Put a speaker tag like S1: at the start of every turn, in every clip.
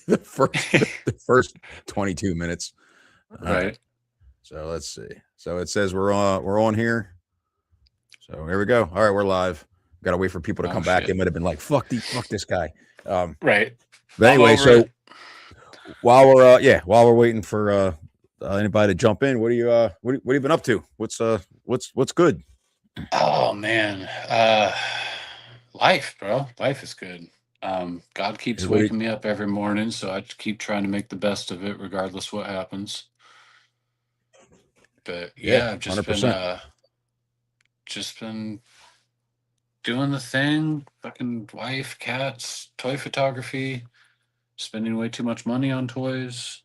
S1: the first 22 minutes. All right.
S2: Right.
S1: So let's see. So it says we're on here. So here we go. All right, we're live. Got to wait for people to
S2: Oh
S1: come back. They
S2: shit.
S1: might have been like, fuck this guy." Um,
S2: Right.
S1: but
S2: I'm
S1: anyway,
S2: over
S1: so
S2: it.
S1: while we're waiting for anybody to jump in, what have you been up to? What's good?
S2: Oh man. Life, bro. Life is good. God keeps
S1: What?
S2: waking me up every morning, so I keep trying to make the best of it, regardless what happens. But
S1: Yeah,
S2: yeah, I've
S1: 100%.
S2: just been doing the thing. Fucking wife, cats, toy photography, spending way too much money on toys.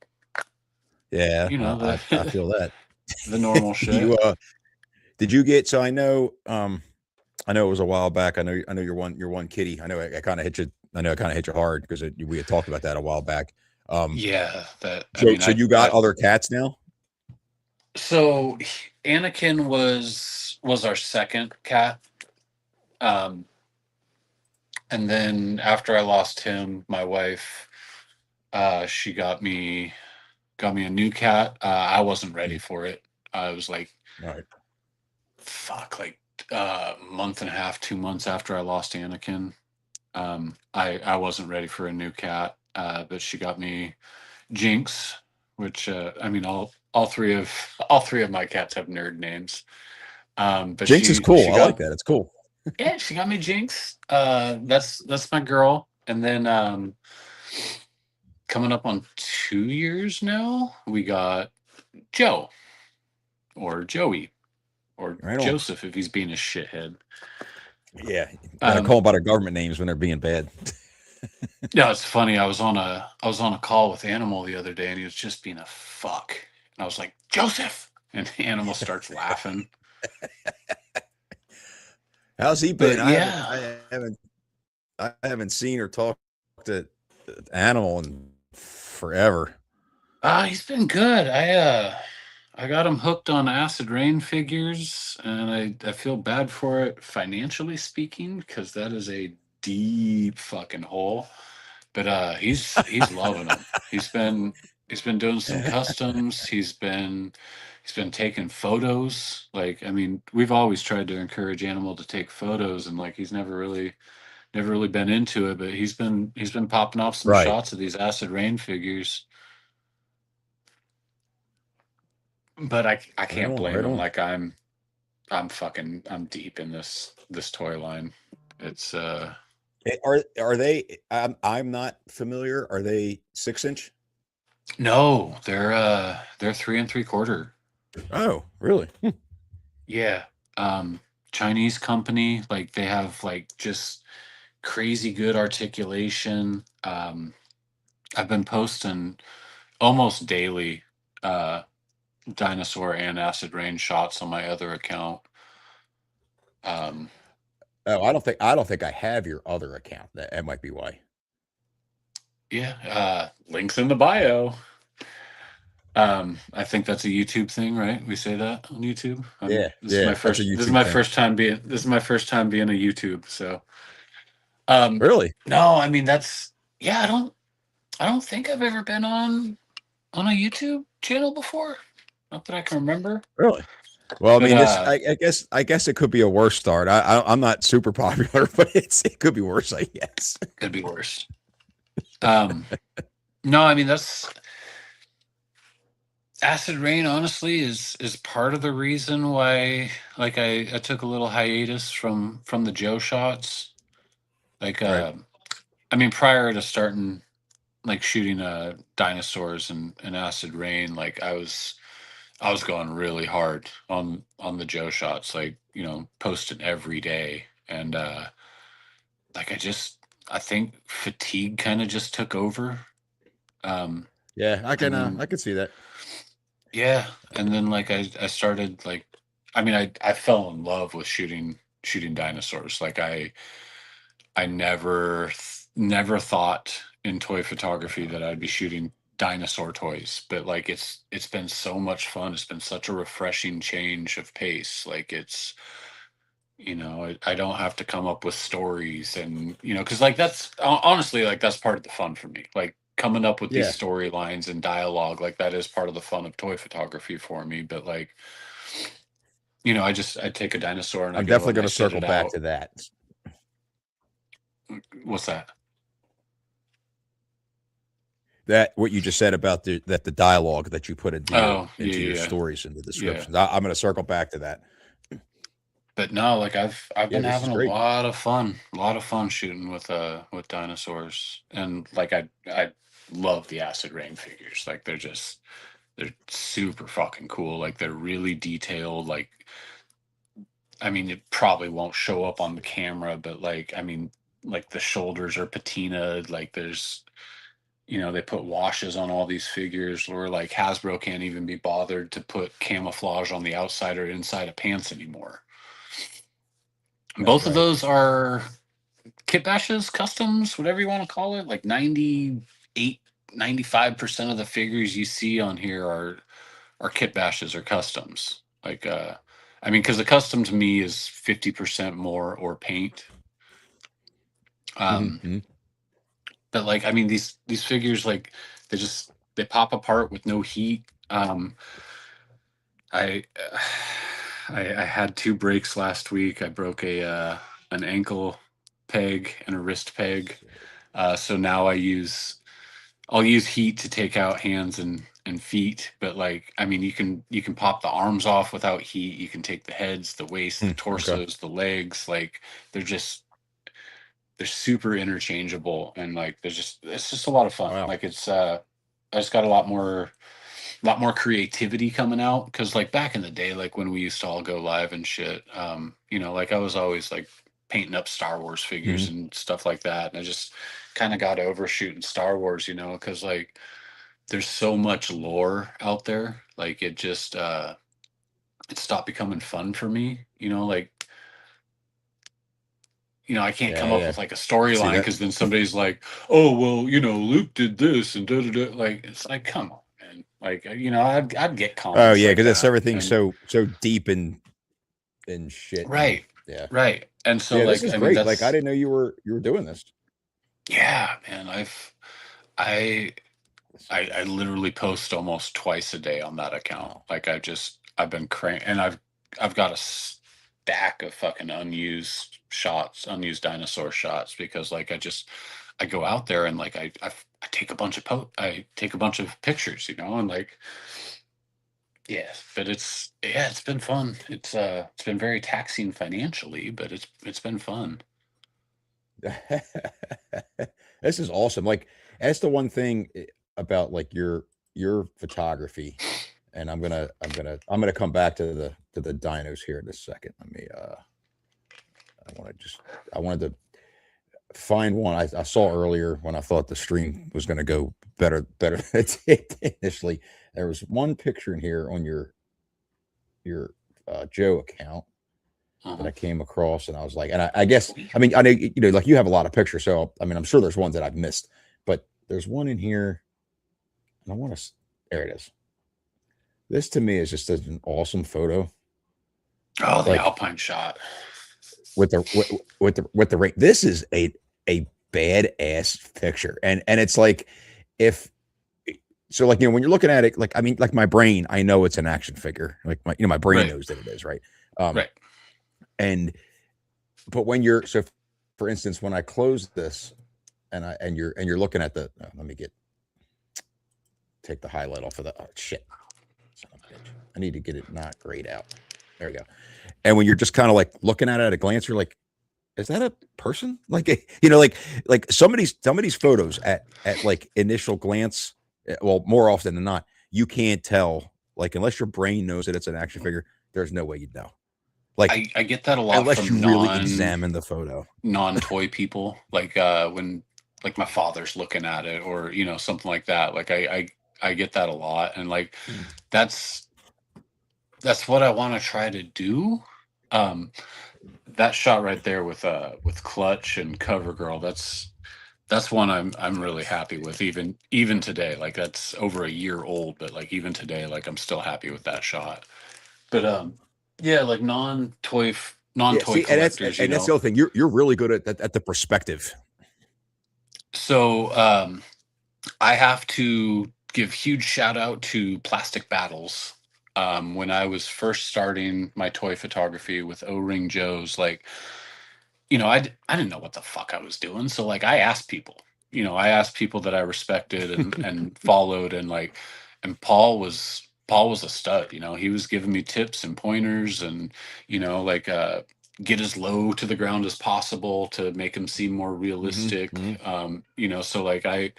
S1: Yeah,
S2: You know
S1: I
S2: the
S1: feel that.
S2: the normal shit.
S1: you Did you get? So I know it was a while back. I know you're one kitty. I know I kind of hit you. I know I kind of hit you hard because we had talked about that a while back. Um,
S2: Yeah, that I
S1: so
S2: mean
S1: so you got
S2: I
S1: other cats now?
S2: so Anakin was our second cat. Um, and then after I lost him, my wife, she got me a new cat. I wasn't ready
S1: Mm,
S2: for it. I was like,
S1: all right.
S2: fuck, like month and a half, 2 months after I lost Anakin. I wasn't ready for a new cat. But she got me Jinx, which I mean all three of my cats have nerd names. But
S1: Jinx is
S2: she
S1: cool. I like
S2: got
S1: that. It's cool.
S2: yeah, she got me Jinx. That's my girl. And then coming up on 2 years now, we got Joe or Joey or
S1: Right on.
S2: Joseph if he's being a shithead.
S1: Yeah, gotta call
S2: Um,
S1: them by their government names when they're being bad.
S2: yeah, it's funny. I was on a call with Animal the other day, and he was just being a fuck. And I was like, Joseph, and Animal starts laughing.
S1: How's he been?
S2: But
S1: I haven't
S2: yeah,
S1: I haven't I haven't seen or talked to Animal in forever.
S2: he's been good. I got him hooked on acid rain figures, and I feel bad for it financially speaking because that is a deep fucking hole. But he's loving them. He's been doing some customs. He's been taking photos. Like I mean, we've always tried to encourage Animal to take photos, and like he's never really been into it. But he's been popping off some
S1: Right.
S2: shots of these acid rain figures. But I
S1: Right
S2: can't
S1: on.
S2: blame
S1: Right
S2: him.
S1: on.
S2: Like I'm deep in this toy line. It's
S1: Are they? I'm not familiar. Are they 6 inch?
S2: no, they're 3 3/4.
S1: Oh, really?
S2: Yeah. Um Chinese company, like they have like just crazy good articulation. I've been posting almost daily uh dinosaur and acid rain shots on my other account. Um
S1: Oh, I don't think I have your other account. That might be why.
S2: yeah, links in the bio. I think that's a YouTube thing, right? We say that on YouTube.
S1: Yeah,
S2: This is my
S1: yeah, that's a
S2: first. This is
S1: YouTube
S2: my
S1: thing.
S2: first time being. This is my first time being a YouTube. So, um,
S1: Really?
S2: no, I mean that's yeah. I don't think I've ever been on a YouTube channel before. Not that I can remember.
S1: Really? Well, I
S2: But
S1: mean, I guess it could be a worse start. I'm not super popular, but it could be worse, I guess.
S2: could be worse. Um, no, I mean that's acid rain. Honestly, is part of the reason why like I took a little hiatus from the Joe shots. Like
S1: Right.
S2: I mean, prior to starting like shooting dinosaurs and acid rain, like I was going really hard on the Joe shots, like posting every day, and like I think fatigue kind of just took over, um,
S1: Yeah,
S2: and then
S1: I can see that.
S2: yeah, and then like I started like, I mean I fell in love with shooting dinosaurs, like I never thought in toy photography that I'd be shooting dinosaur toys, but like it's been so much fun. It's been such a refreshing change of pace. Like I don't have to come up with stories and because like that's honestly like that's part of the fun for me. Like coming up with these
S1: Yeah,
S2: storylines and dialogue, like that is part of the fun of toy photography for me. But like, I take a dinosaur and I
S1: I'm
S2: go
S1: definitely
S2: and I
S1: going to
S2: set
S1: circle
S2: it
S1: back
S2: out.
S1: to that.
S2: What's that?
S1: That what you just said about the dialogue that you put
S2: Oh, yeah,
S1: into your
S2: yeah,
S1: stories and the
S2: yeah.
S1: descriptions. I'm going to circle back to that.
S2: But no, like I've
S1: Yeah,
S2: been
S1: this is
S2: having
S1: great.
S2: a lot of fun shooting with dinosaurs, and like I love the acid rain figures. Like they're super fucking cool. Like they're really detailed. Like I mean, it probably won't show up on the camera, but like I mean, like the shoulders are patinaed. Like there's they put washes on all these figures, where like Hasbro can't even be bothered to put camouflage on the outside or inside of pants anymore.
S1: That's
S2: Both of
S1: right.
S2: those are kit bashes, customs, whatever you want to call it. Like 98, 95% of the figures you see on here are kit bashes or customs. Like I mean, because the custom to me is 50% more or paint. Um,
S1: Mm-hmm.
S2: but like I mean these figures, like they pop apart with no heat. I I had two breaks last week. I broke a an ankle peg and a wrist peg. So now I'll use heat to take out hands and feet. But like I mean you can pop the arms off without heat. You can take the heads, the waist, the
S1: Okay.
S2: torsos, the legs. Like they're just they're super interchangeable, and like it's just a lot of fun.
S1: Wow.
S2: Like it's I just got a lot more creativity coming out, because like back in the day, like when we used to all go live and shit, like I was always like painting up Star Wars
S1: Hmm.
S2: figures and stuff like that, and I just kind of got over shooting Star Wars, because like there's so much lore out there, like it stopped becoming fun for me, like I can't
S1: Yeah,
S2: come up
S1: yeah.
S2: with like a
S1: See
S2: storyline,
S1: that?
S2: because then somebody's like, oh well, Luke did this and da da da. Like it's like, come on, man. Like I'd get
S1: Oh
S2: comments
S1: yeah,
S2: like
S1: because it's
S2: that,
S1: everything
S2: and
S1: so deep and shit. And
S2: right,
S1: yeah,
S2: right. And so
S1: yeah. This
S2: like
S1: is
S2: I mean
S1: great. Like I
S2: that's
S1: didn't know you were doing this.
S2: yeah, man. I
S1: This is
S2: I literally post almost twice a day on that account.
S1: wow.
S2: Like I've been and I've got a stack of fucking unused dinosaur shots, because like I go out there and like I take a bunch of I take a bunch of pictures, and like yeah, but it's been fun. It's been very taxing financially, but it's been fun.
S1: This is awesome. Like that's the one thing about like your photography. And I'm gonna come back to the dinos here in a second. Let me I wanted to find one I saw earlier when I thought the stream was gonna go better than it did initially. There was one picture in here on your Joe account that
S2: Uh-huh.
S1: I came across, and I was like, and I guess I mean I know like you have a lot of pictures, so I mean I'm sure there's ones that I've missed, but there's one in here, and I want to. There it is. This to me is just an awesome photo.
S2: Oh, the
S1: Like
S2: Alpine shot.
S1: with the ring. This is a badass picture, and it's like if so like when you're looking at it, like I mean like my brain, I know it's an action figure. Like my brain
S2: Right,
S1: knows that it is, right? Um,
S2: right.
S1: and but when you're so for instance, when I close this and you're looking at the let me take the highlight off of the shit. Son of a bitch. I need to get it not grayed out. There we go. And when you're just kind of like looking at it at a glance, you're like, is that a person? Like, like some of these photos at like initial glance, well, more often than not, you can't tell. Like, unless your brain knows that it's an action figure, there's no way you'd know. Like,
S2: I get that a lot
S1: unless you
S2: from
S1: really examine the photo.
S2: non-toy people, like when like my father's looking at it, or something like that. Like I get that a lot, and like that's that's what I want to try to do. Um, that shot right there with Clutch and CoverGirl, that's one I'm really happy with, even today. Like that's over a year old, but like even today, like I'm still happy with that shot. But yeah, like
S1: Yeah,
S2: non-toy
S1: see,
S2: collectors,
S1: and that's the other thing. You're really good at the perspective.
S2: So I have to give huge shout out to Plastic Battles. When I was first starting my toy photography with O-Ring Joe's, like, I didn't know what the fuck I was doing. So like I asked people, I asked people that I respected and followed, and like, and Paul was a stud. He was giving me tips and pointers, and like get as low to the ground as possible to make him seem more realistic.
S1: Mm-hmm.
S2: So like I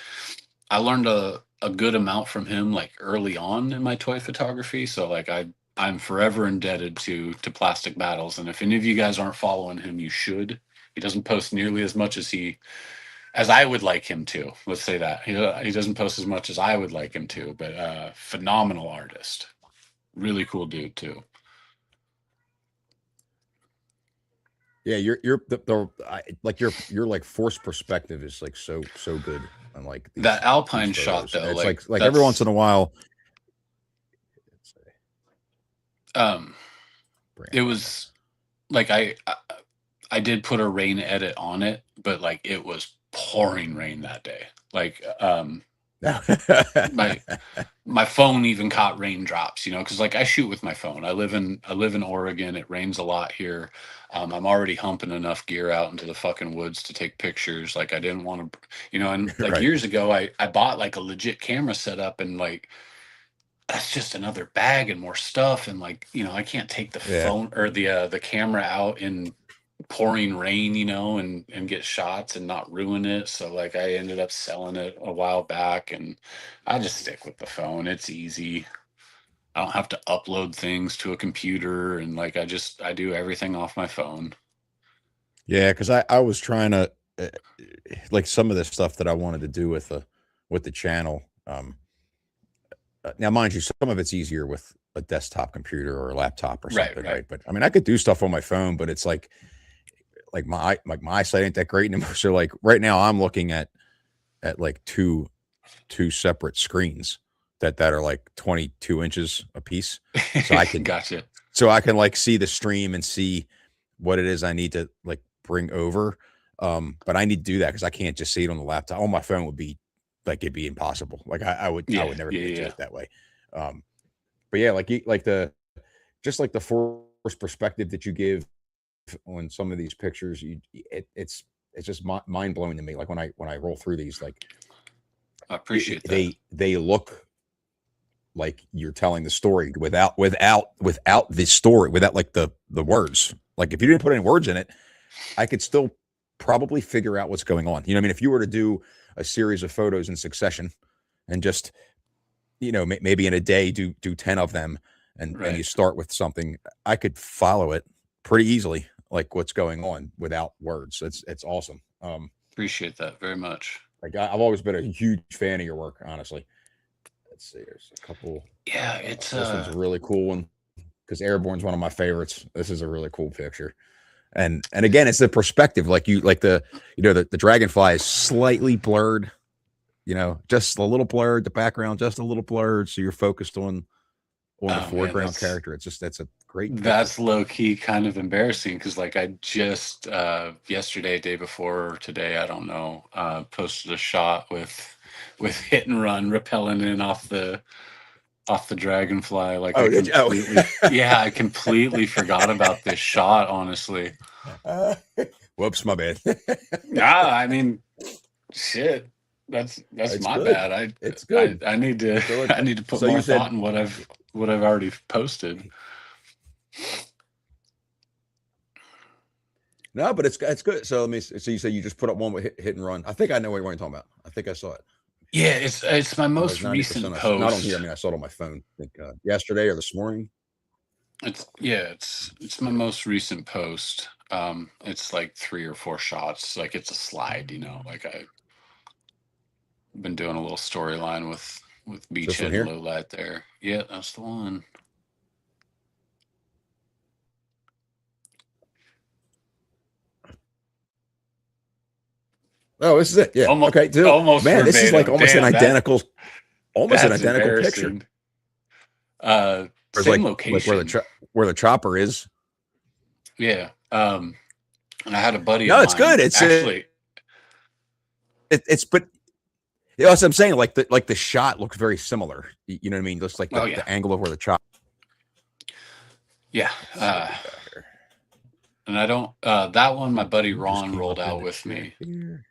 S2: learned a good amount from him like early on in my toy photography. So like I'm forever indebted to Plastic Battles. And if any of you guys aren't following him, you should. He doesn't post nearly as much as I would like him to. Let's say that. He doesn't post as much as I would like him to, but phenomenal artist. Really cool dude too.
S1: Yeah, you're like your like forced perspective is like so good on like
S2: That Alpine
S1: these
S2: shot
S1: photos.
S2: though,
S1: It's like every once in a while.
S2: It was like I did put a rain edit on it, but like it was pouring rain that day. Like my my phone even caught raindrops, because like I shoot with my phone. I live in Oregon. It rains a lot here. I'm already humping enough gear out into the fucking woods to take pictures. Like I didn't want to, and like
S1: Right.
S2: years ago I bought like a legit camera setup, and like that's just another bag and more stuff, and like I can't take the
S1: Yeah.
S2: phone or the camera out in pouring rain, and get shots and not ruin it. So like I ended up selling it a while back, and I just stick with the phone. It's easy. I don't have to upload things to a computer, and like I do everything off my phone.
S1: Yeah, because I was trying to like some of the stuff that I wanted to do with the channel. Now, mind you, some of it's easier with a desktop computer or a laptop or
S2: Right,
S1: something,
S2: right.
S1: right? But I mean, I could do stuff on my phone, but it's like my eyesight ain't that great anymore. So like right now, I'm looking at like two separate screens that are like 22 inches a piece, so I can
S2: Gotcha.
S1: like see the stream and see what it is I need to like bring over. But I need to do that because I can't just see it on the laptop. On my phone would be like it'd be impossible. Like I would
S2: Yeah,
S1: never
S2: yeah,
S1: get to
S2: yeah.
S1: it that way. Um, but yeah, like the just like the forced perspective that you give on some of these pictures, it's just mind blowing to me. Like when I roll through these, like
S2: I appreciate that.
S1: they look like you're telling the story without the story, without like the words. Like if you didn't put any words in it, I could still probably figure out what's going on. You know what I mean? If you were to do a series of photos in succession and just, maybe in a day do 10 of them, and
S2: Right.
S1: you start with something, I could follow it pretty easily, like what's going on without words. It's awesome.
S2: Appreciate that very much.
S1: Like I've always been a huge fan of your work, honestly. Let's see, there's a couple.
S2: Yeah, it's
S1: This one's a really cool one because Airborne's one of my favorites. This is a really cool picture. And again, it's the perspective. Like the dragonfly is slightly blurred, just a little blurred. The background just a little blurred, so you're focused on the foreground character. That's a great picture.
S2: That's low key kind of embarrassing because like I just yesterday, day before or today, I don't know, posted a shot with hit and run rappelling in off the dragonfly. Like yeah, I completely forgot about this shot, honestly.
S1: Whoops, my bad.
S2: Nah, I mean, shit. That's
S1: It's
S2: my
S1: good.
S2: bad.
S1: It's good.
S2: I need to I need to put
S1: So
S2: more
S1: you said-
S2: thought in what I've already posted.
S1: No, but it's good. So let me. So you said you just put up one with hit and run. I think I know what you're talking about. I think I saw it.
S2: Yeah, it's my most
S1: Like
S2: recent
S1: 90%.
S2: post.
S1: Not on here. I mean, I saw it on my phone. I think yesterday or this morning.
S2: It's my most recent post. It's like 3 or 4 shots. Like it's a slide, like I've been doing a little storyline with Beachhead and Low Light there. Yeah, that's the one.
S1: Oh, this is it. Yeah. Okay. Dude,
S2: almost
S1: man, this is like almost an identical picture.
S2: Same location.
S1: Like where the chopper is.
S2: Yeah. And I had a buddy.
S1: No, it's good. It's
S2: actually.
S1: but Yeah, that's what I'm saying. Like the shot looks very similar. You know what I mean? Looks like
S2: Oh yeah,
S1: the angle of where the chop.
S2: yeah.
S1: Let's see what we got here.
S2: And I don't. That one, my buddy
S1: Who just
S2: Ron
S1: came
S2: rolled
S1: up in
S2: out
S1: the
S2: with
S1: chat
S2: me.
S1: here?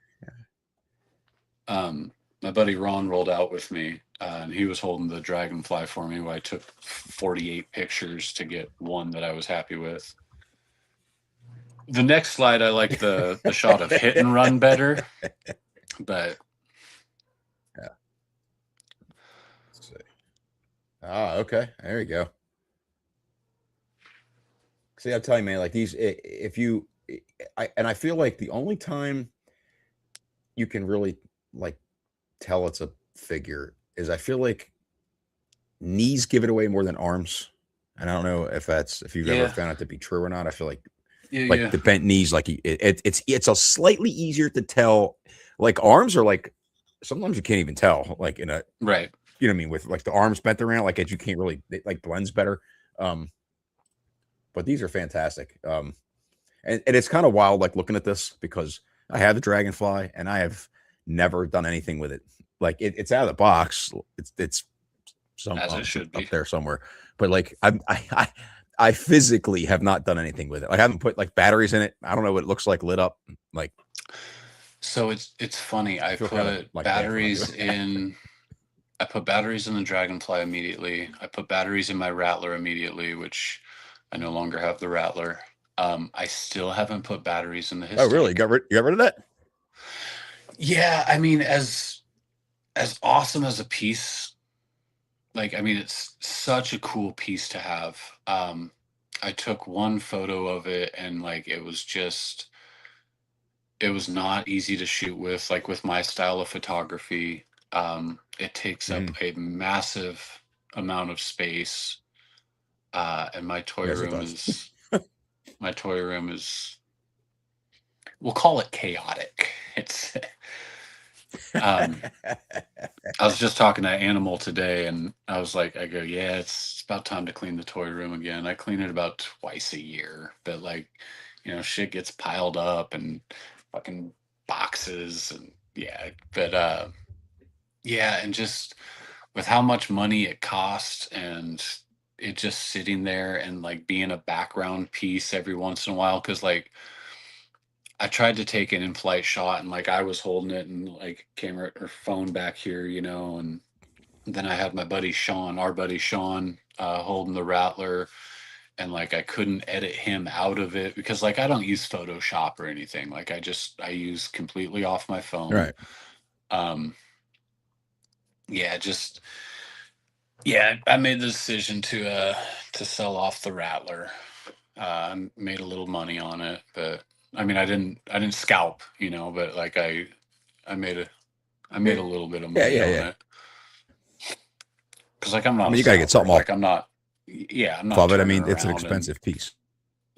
S2: My buddy Ron rolled out with me, and he was holding the dragonfly for me. While I took 48 pictures to get one that I was happy with. The next slide, I like the shot of hit and run better, but
S1: yeah. Let's see. Okay. There you go. See, I'm telling you, man, like these, if you, I feel like the only time you can really like tell it's a figure is I feel like knees give it away more than arms. And I don't know if you've ever
S2: yeah,
S1: found it to be true or not. I feel like
S2: yeah.
S1: the bent knees, like it's a slightly easier to tell. Like arms are like sometimes you can't even tell. Like in a
S2: Right.
S1: you know what I mean with like the arms bent around, like you can't really it like blends better. But these are fantastic. And it's kind of wild, like looking at this because I have the dragonfly and I have never done anything with it. Like it's out of the box. It's some
S2: As it should
S1: up
S2: be.
S1: there somewhere. But like I physically have not done anything with it. I haven't put like batteries in it. I don't know what it looks like lit up. Like
S2: So it's funny. I
S1: feel
S2: put
S1: kind of like bad for not
S2: batteries
S1: doing that.
S2: in. I put batteries in the Dragonfly immediately. I put batteries in my Rattler immediately, which I no longer have the Rattler. I still haven't put batteries in the
S1: Oh, really?
S2: Histake.
S1: You got rid of that?
S2: Yeah, I mean, as awesome as a piece, like I mean, it's such a cool piece to have. I took one photo of it, and like it was not easy to shoot with, like with my style of photography. It takes up
S1: Mhm.
S2: a massive amount of space, and
S1: Yes, it does.
S2: my toy room is, we'll call it chaotic. It's um, I was just talking to Animal today, and I was like, I go, yeah, it's about time to clean the toy room again. I clean it about twice a year, but like, shit gets piled up and fucking boxes and yeah, but yeah, and just with how much money it costs and it just sitting there and like being a background piece every once in a while, because like I tried to take an in-flight shot and like I was holding it and like camera or phone back here, and then I had my buddy Sean, our buddy Sean, holding the Rattler, and like I couldn't edit him out of it because like I don't use Photoshop or anything. Like I use completely off my phone.
S1: Right.
S2: Um, yeah, just yeah, I made the decision to sell off the Rattler. I made a little money on it, but I mean I didn't scalp, but like I made a little bit of
S1: Yeah,
S2: money
S1: yeah,
S2: on
S1: yeah.
S2: it. Because like I'm
S1: I
S2: not a
S1: mean, you got to get
S2: scalper.
S1: something off
S2: Like I'm not. Yeah, I'm not
S1: of it. I
S2: turning
S1: mean, it's an
S2: around and
S1: expensive piece.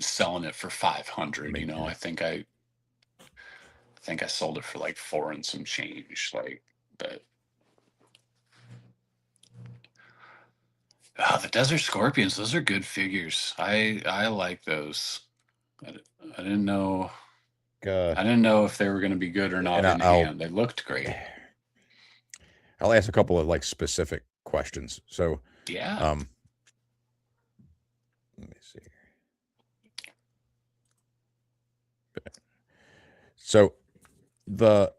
S2: selling it for 500.
S1: Yeah.
S2: I think I sold it for like four and some change. Like, but the Desert Scorpions, those are good figures. I like those. I didn't know. I didn't know if they were going to be good or not
S1: And
S2: in hand. They looked great.
S1: I'll ask a couple of like specific questions. So,
S2: Yeah.
S1: let me see. So the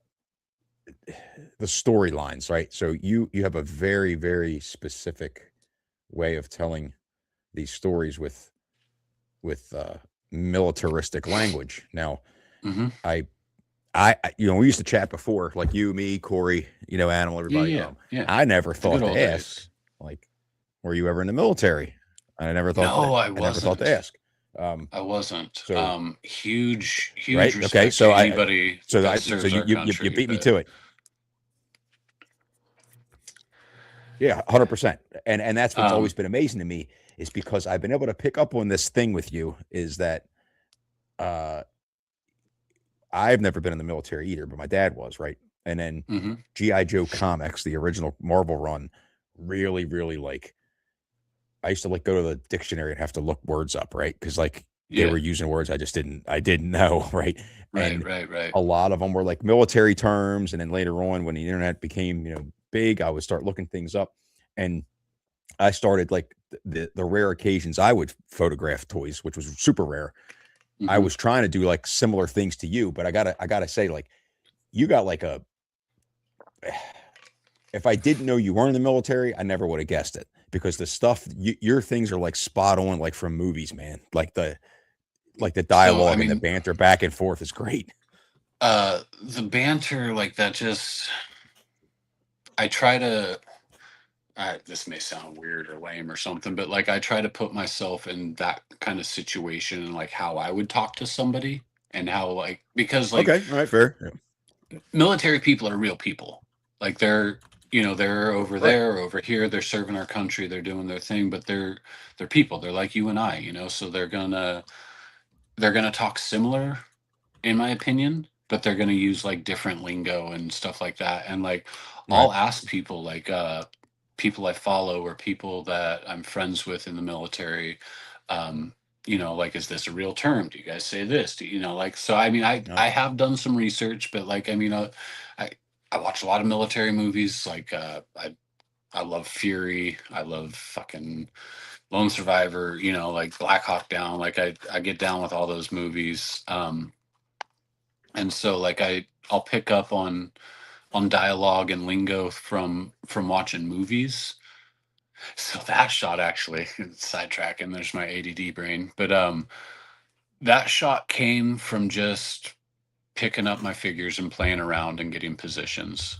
S1: storylines, right? So you have a very very specific way of telling these stories with militaristic language. Now,
S2: Mm-hmm.
S1: we used to chat before, like you, me, Corey, Animal, everybody.
S2: Yeah.
S1: I never
S2: The good
S1: thought
S2: old
S1: to
S2: days.
S1: ask, like, were you ever in the military? I never thought.
S2: No, I
S1: never thought to
S2: wasn't.
S1: ask.
S2: I wasn't.
S1: So
S2: Huge
S1: right,
S2: respect
S1: okay. So
S2: to anybody that
S1: so
S2: serves our country.
S1: you beat me
S2: But
S1: to it. Yeah, 100%. And that's what's always been amazing to me is because I've been able to pick up on this thing with you is that I've never been in the military either, but my dad was, right? And then
S2: mm-hmm.
S1: G.I. Joe comics, the original Marvel run, really, really like I used to like go to the dictionary and have to look words up, right? Because like they
S2: Yeah.
S1: were using words I didn't know, right?
S2: Right.
S1: And
S2: Right. Right.
S1: a lot of them were like military terms. And then later on, when the internet became, big, I would start looking things up. And I started like the rare occasions I would photograph toys, which was super rare. I
S2: Hmm.
S1: was trying to do like similar things to you, but I gotta say, like, you got like a if I didn't know you weren't in the military, I never would have guessed it, because the stuff your things are like spot on, like from movies, man. Like the
S2: So, I
S1: dialogue and the
S2: mean,
S1: banter back and forth is great.
S2: the banter, like that, just I try to. This may sound weird or lame or something, but like I try to put myself in that kind of situation and like how I would talk to somebody and how like because like
S1: Okay, all right, fair. Yeah.
S2: military people are real people. Like they're over
S1: Right.
S2: there or over here, they're serving our country, they're doing their thing, but they're people. They're like you and I, so they're gonna talk similar in my opinion, but they're gonna use like different lingo and stuff like that. And like
S1: Right.
S2: I'll ask people like people I follow or people that I'm friends with in the military, um, like is this a real term? Do you guys say this? Like so I mean
S1: Yeah.
S2: I have done some research, but like I mean I I watch a lot of military movies, like I love Fury, I love fucking Lone Survivor, like Black Hawk Down, like I get down with all those movies. And so like I'll pick up on dialogue and lingo from watching movies. So that shot actually sidetracking, there's my ADD brain, but that shot came from just picking up my figures and playing around and getting positions.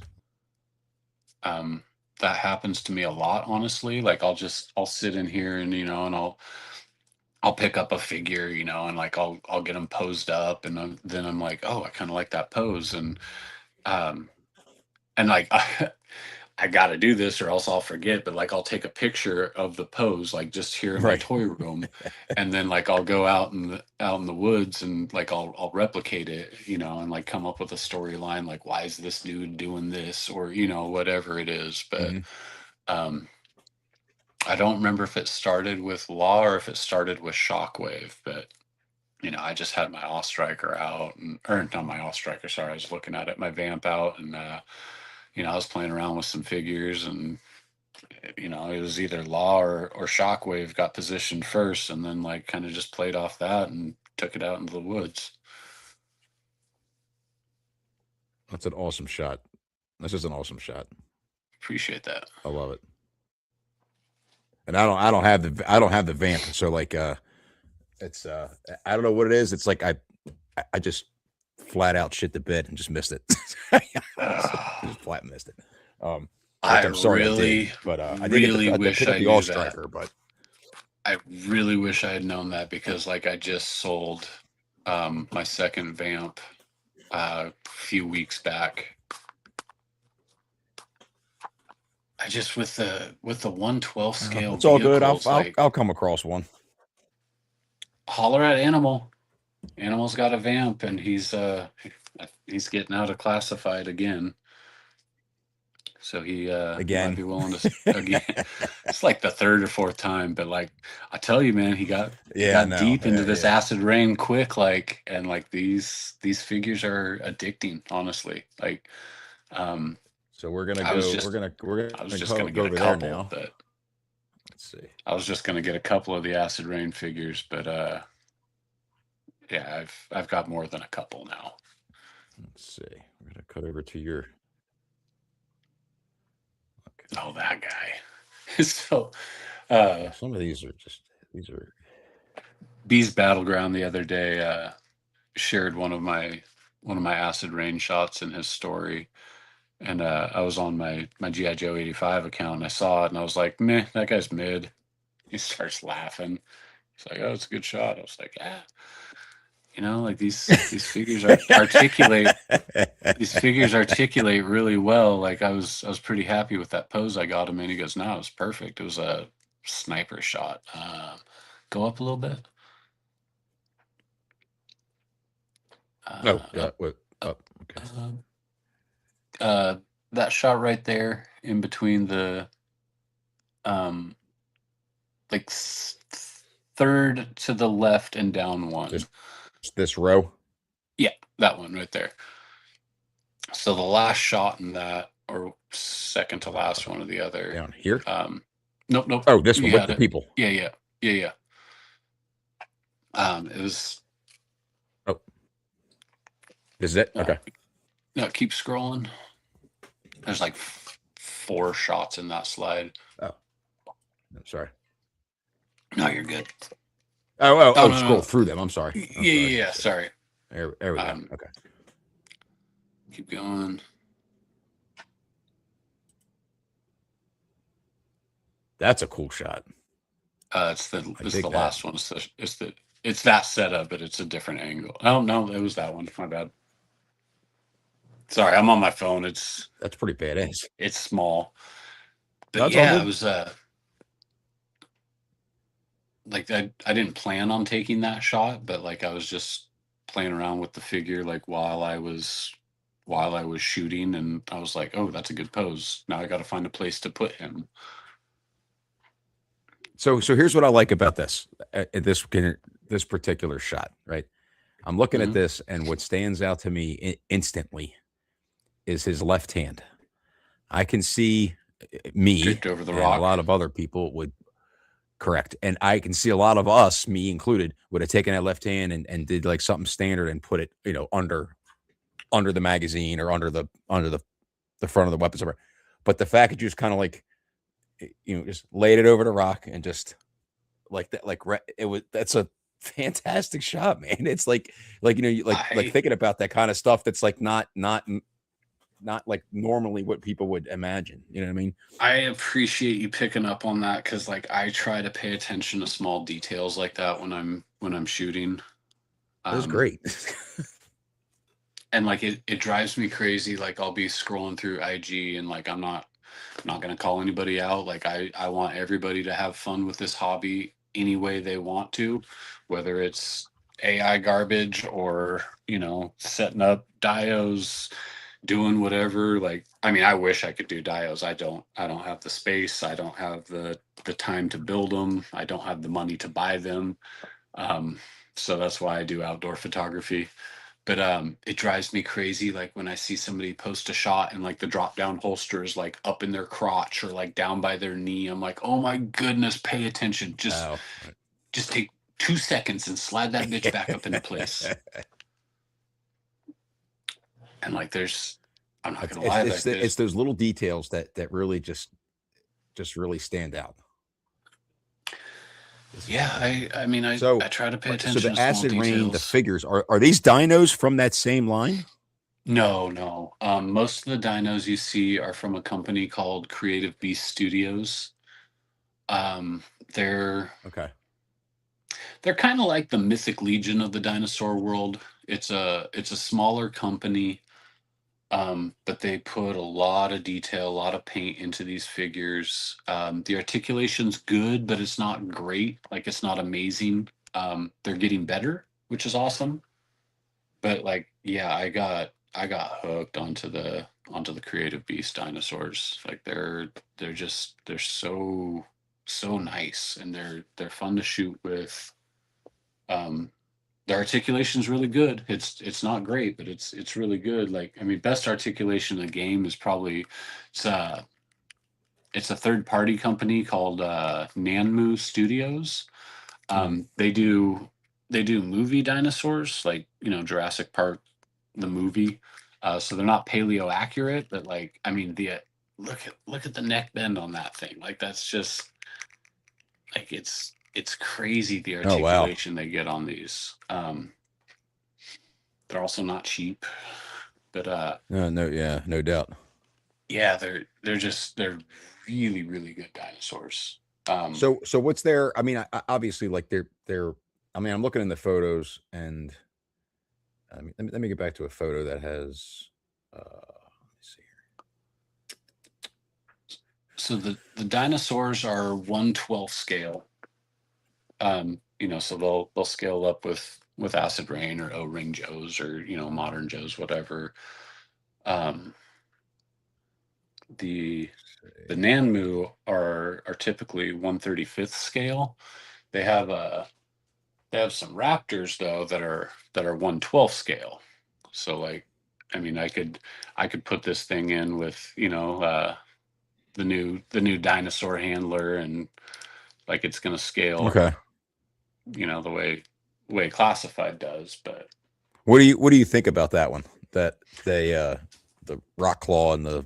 S2: um that happens to me a lot, honestly. Like I'll sit in here and and I'll pick up a figure, and like I'll get them posed up, and then I'm like, oh, I kind of like that pose. Um and like I got to do this or else I'll forget, but like I'll take a picture of the pose like just here in my
S1: Right.
S2: toy room, and then like I'll go out in the woods and like I'll replicate it, and like come up with a storyline like why is this dude doing this, or whatever it is. But
S1: Hmm.
S2: um I don't remember if it started with Law or if it started with Shockwave, but I just had my Ostriker out, or not my Ostriker, sorry, I was looking at it, my Vamp out, and I was playing around with some figures, and it was either Law or Shockwave got positioned first, and then like kind of just played off that and took it out into the woods.
S1: That's an awesome shot. That's just an awesome shot.
S2: Appreciate that.
S1: I love it. And I don't have the vamp. So like it's I don't know what it is. It's like I just flat out shit the bed and just missed it. Just flat missed it. Which
S2: I
S1: I'm sorry I did,
S2: really,
S1: but
S2: really
S1: I did
S2: wish
S1: pick up
S2: I
S1: the All
S2: knew that.
S1: Striker, but
S2: I really wish I had known that, because like I just sold my second Vamp a few weeks back. I just with the 112 scale
S1: it's all good.
S2: vehicles, like
S1: I'll come across one.
S2: holler at Animal. Animal's got a Vamp, and he's getting out of classified again. So he might
S1: Again.
S2: be willing to again. It's like the third or fourth time, but like I tell you, man, he
S1: Yeah, I
S2: got
S1: know.
S2: deep into
S1: Yeah,
S2: this
S1: yeah.
S2: acid rain quick, like, and like these figures are addicting, honestly. Like, um,
S1: So we're gonna
S2: I was
S1: go.
S2: just
S1: We're
S2: I was
S1: gonna
S2: just gonna
S1: go
S2: get a
S1: over there
S2: couple,
S1: now.
S2: but
S1: Let's see.
S2: I was just gonna get a couple of the acid rain figures, but yeah, I've got more than a couple now.
S1: Let's see. We're gonna cut over to your. Okay.
S2: Oh, that guy. So,
S1: Yeah, some of these are just these are.
S2: Beast Battleground the other day shared one of my acid rain shots in his story, and I was on my GI Joe 85 account, and I saw it, and I was like, meh, that guy's mid. He starts laughing. He's like, oh, it's a good shot. I was like, ah, like these figures are articulate. These figures articulate really well. Like I was pretty happy with that pose I got him in. He goes, no, it was perfect. It was a sniper shot. Go up a little bit.
S1: Oh,
S2: Up,
S1: what?
S2: up.
S1: Oh, okay.
S2: Uh, that shot right there in between the um like third to the left and down one.
S1: This row.
S2: Yeah, that one right there. So the last shot in that, or second to last one or the other.
S1: Down here.
S2: Nope.
S1: Oh, this one
S2: You
S1: with
S2: had
S1: the
S2: it.
S1: people.
S2: Yeah. It was.
S1: Oh, is it okay?
S2: No, keep scrolling. There's like 4 shots in that slide.
S1: Oh, I'm sorry.
S2: No, you're good.
S1: Oh,
S2: no,
S1: scroll
S2: no.
S1: through them. I'm sorry.
S2: Yeah. Sorry.
S1: There we go. Okay.
S2: Keep going.
S1: That's a cool shot.
S2: This is the last one. It's that setup, but it's a different angle. Oh no, it was that one. My bad. Sorry, I'm on my phone.
S1: That's pretty badass.
S2: It's small. But
S1: That's
S2: yeah, it was like I didn't plan on taking that shot, but like I was just playing around with the figure like while I was shooting, and I was like, oh, that's a good pose. Now I got to find a place to put him.
S1: So here's what I like about this this particular shot, right? I'm looking at this, and what stands out to me instantly is his left hand. I can see me
S2: Tripped over the
S1: and
S2: rock.
S1: a lot of other people would correct, and I can see a lot of us, me included, would have taken that left hand and did like something standard and put it, under the magazine or under the front of the weapons. But the fact that you just kind of like, just laid it over the rock and just like that, that's a fantastic shot, man. It's like thinking about that kind of stuff. That's like not like normally what people would imagine. You know what I mean?
S2: I appreciate you picking up on that, because like I try to pay attention to small details like that when I'm shooting.
S1: That's great.
S2: And like it drives me crazy. Like I'll be scrolling through IG, and like I'm not gonna call anybody out. Like I want everybody to have fun with this hobby any way they want to, whether it's AI garbage or setting up dios, doing whatever. Like I mean, I wish I could do dios. I don't have the space. I don't have the time to build them. I don't have the money to buy them. So that's why I do outdoor photography. But it drives me crazy like when I see somebody post a shot and like the drop down holster is like up in their crotch or like down by their knee. I'm like, oh my goodness, pay attention. Just take 2 seconds and slide that bitch back up into place. And like I'm not gonna lie,
S1: it's those little details that really just really stand out.
S2: Yeah, I mean, I try to pay attention.
S1: So the
S2: to
S1: Acid
S2: small
S1: Rain,
S2: details.
S1: the figures, are these dinos from that same line?
S2: No. Most of the dinos you see are from a company called Creative Beast Studios. They're kind of like the Mythic Legion of the dinosaur world. It's a smaller company, but they put a lot of detail, a lot of paint into these figures. The articulation's good, but it's not great. Like it's not amazing. They're getting better, which is awesome. But like, yeah, I got hooked onto the Creative Beast dinosaurs. Like they're so nice, and they're fun to shoot with. The articulation's really good. It's not great, but it's really good. Like I mean, best articulation in the game is probably it's a third party company called Nanmu Studios. They do movie dinosaurs, like Jurassic Park the movie. So they're not paleo accurate, but like I mean look at the neck bend on that thing. Like that's just like it's crazy the articulation they get on these. They're also not cheap, but
S1: no doubt.
S2: Yeah, they're really really good dinosaurs.
S1: So what's their? I mean, obviously, like they're. I mean, I'm looking in the photos, and I mean, let me get back to a photo that has. Let me see
S2: here. So the dinosaurs are 1/12 scale. So they'll scale up with Acid Rain or O-Ring Joes or modern Joes, whatever. The Nanmu are typically 1/35 scale, They have they have some Raptors though that are 1/12 scale. So like, I mean, I could put this thing in with, you know, the new dinosaur handler, and like it's going to scale,
S1: Okay.
S2: you know, the way classified does. But
S1: What do you think about that one? That they the rock claw and the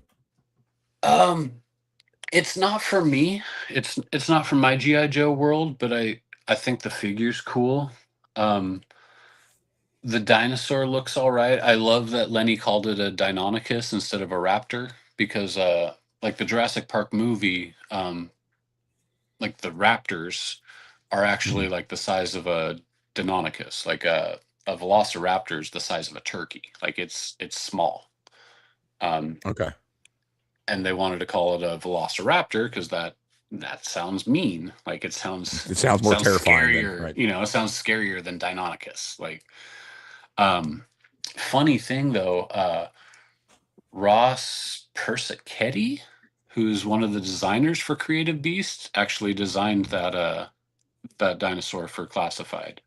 S2: um it's not for me. It's not from my GI Joe world, but I think the figure's cool. Um the dinosaur looks all right. I love that Lenny called it a Deinonychus instead of a raptor, because like the Jurassic Park movie, like the raptors are
S1: Mhm.
S2: actually like the size of a Deinonychus, like a velociraptor is the size of a turkey. Like it's small. Um,
S1: Okay.
S2: and they wanted to call it a velociraptor because that sounds mean. Like
S1: It sounds more
S2: sounds
S1: terrifying than
S2: scarier.
S1: right.
S2: You know, it sounds scarier than Deinonychus. Like, um, funny thing though, Ross Persichetti, who's one of the designers for Creative Beast, actually designed that dinosaur for Classified.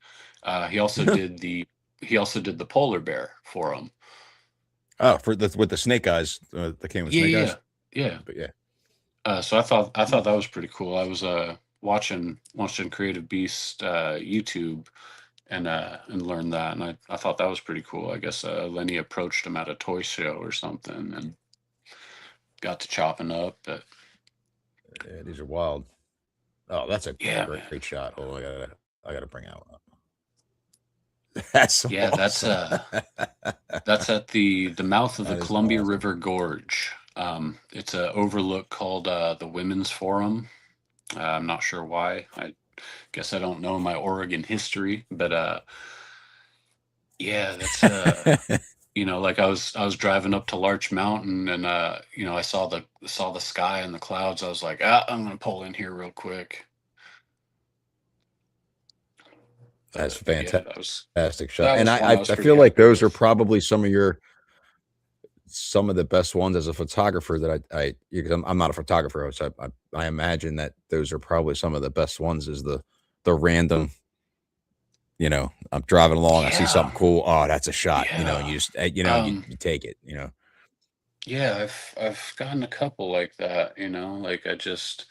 S2: He also did the polar bear for him.
S1: Oh, for the with the snake eyes that came with
S2: Yeah,
S1: snake
S2: yeah,
S1: eyes.
S2: yeah.
S1: But yeah,
S2: So I thought that was pretty cool. I was watching Creative Beast YouTube, and learned that, and I thought that was pretty cool. I guess Lenny approached him at a toy show or something and got to chopping up. But
S1: yeah, these are wild. Oh, that's a
S2: yeah,
S1: great,
S2: man.
S1: great shot. Oh, I gotta bring out. That's
S2: Yeah,
S1: awesome.
S2: that's at the mouth of the
S1: That is
S2: Columbia
S1: awesome.
S2: River Gorge. It's a overlook called the Women's Forum. I'm not sure why. I guess I don't know my Oregon history, but yeah, that's you know, like I was driving up to Larch Mountain, and you know, I saw the sky and the clouds. I was like, I'm gonna pull in here real quick.
S1: That's
S2: But yeah,
S1: fantastic shot.
S2: that
S1: And
S2: was fun. I was
S1: I
S2: pretty
S1: feel like
S2: happy
S1: those are
S2: with.
S1: probably some of the best ones as a photographer that because I'm not a photographer, so I imagine that those are probably some of the best ones is the random, I'm driving along, I see
S2: Yeah,
S1: something cool. Oh, that's a shot, and
S2: yeah.
S1: you just,
S2: Um,
S1: you take it.
S2: yeah, I've gotten a couple like that. You know, like I just,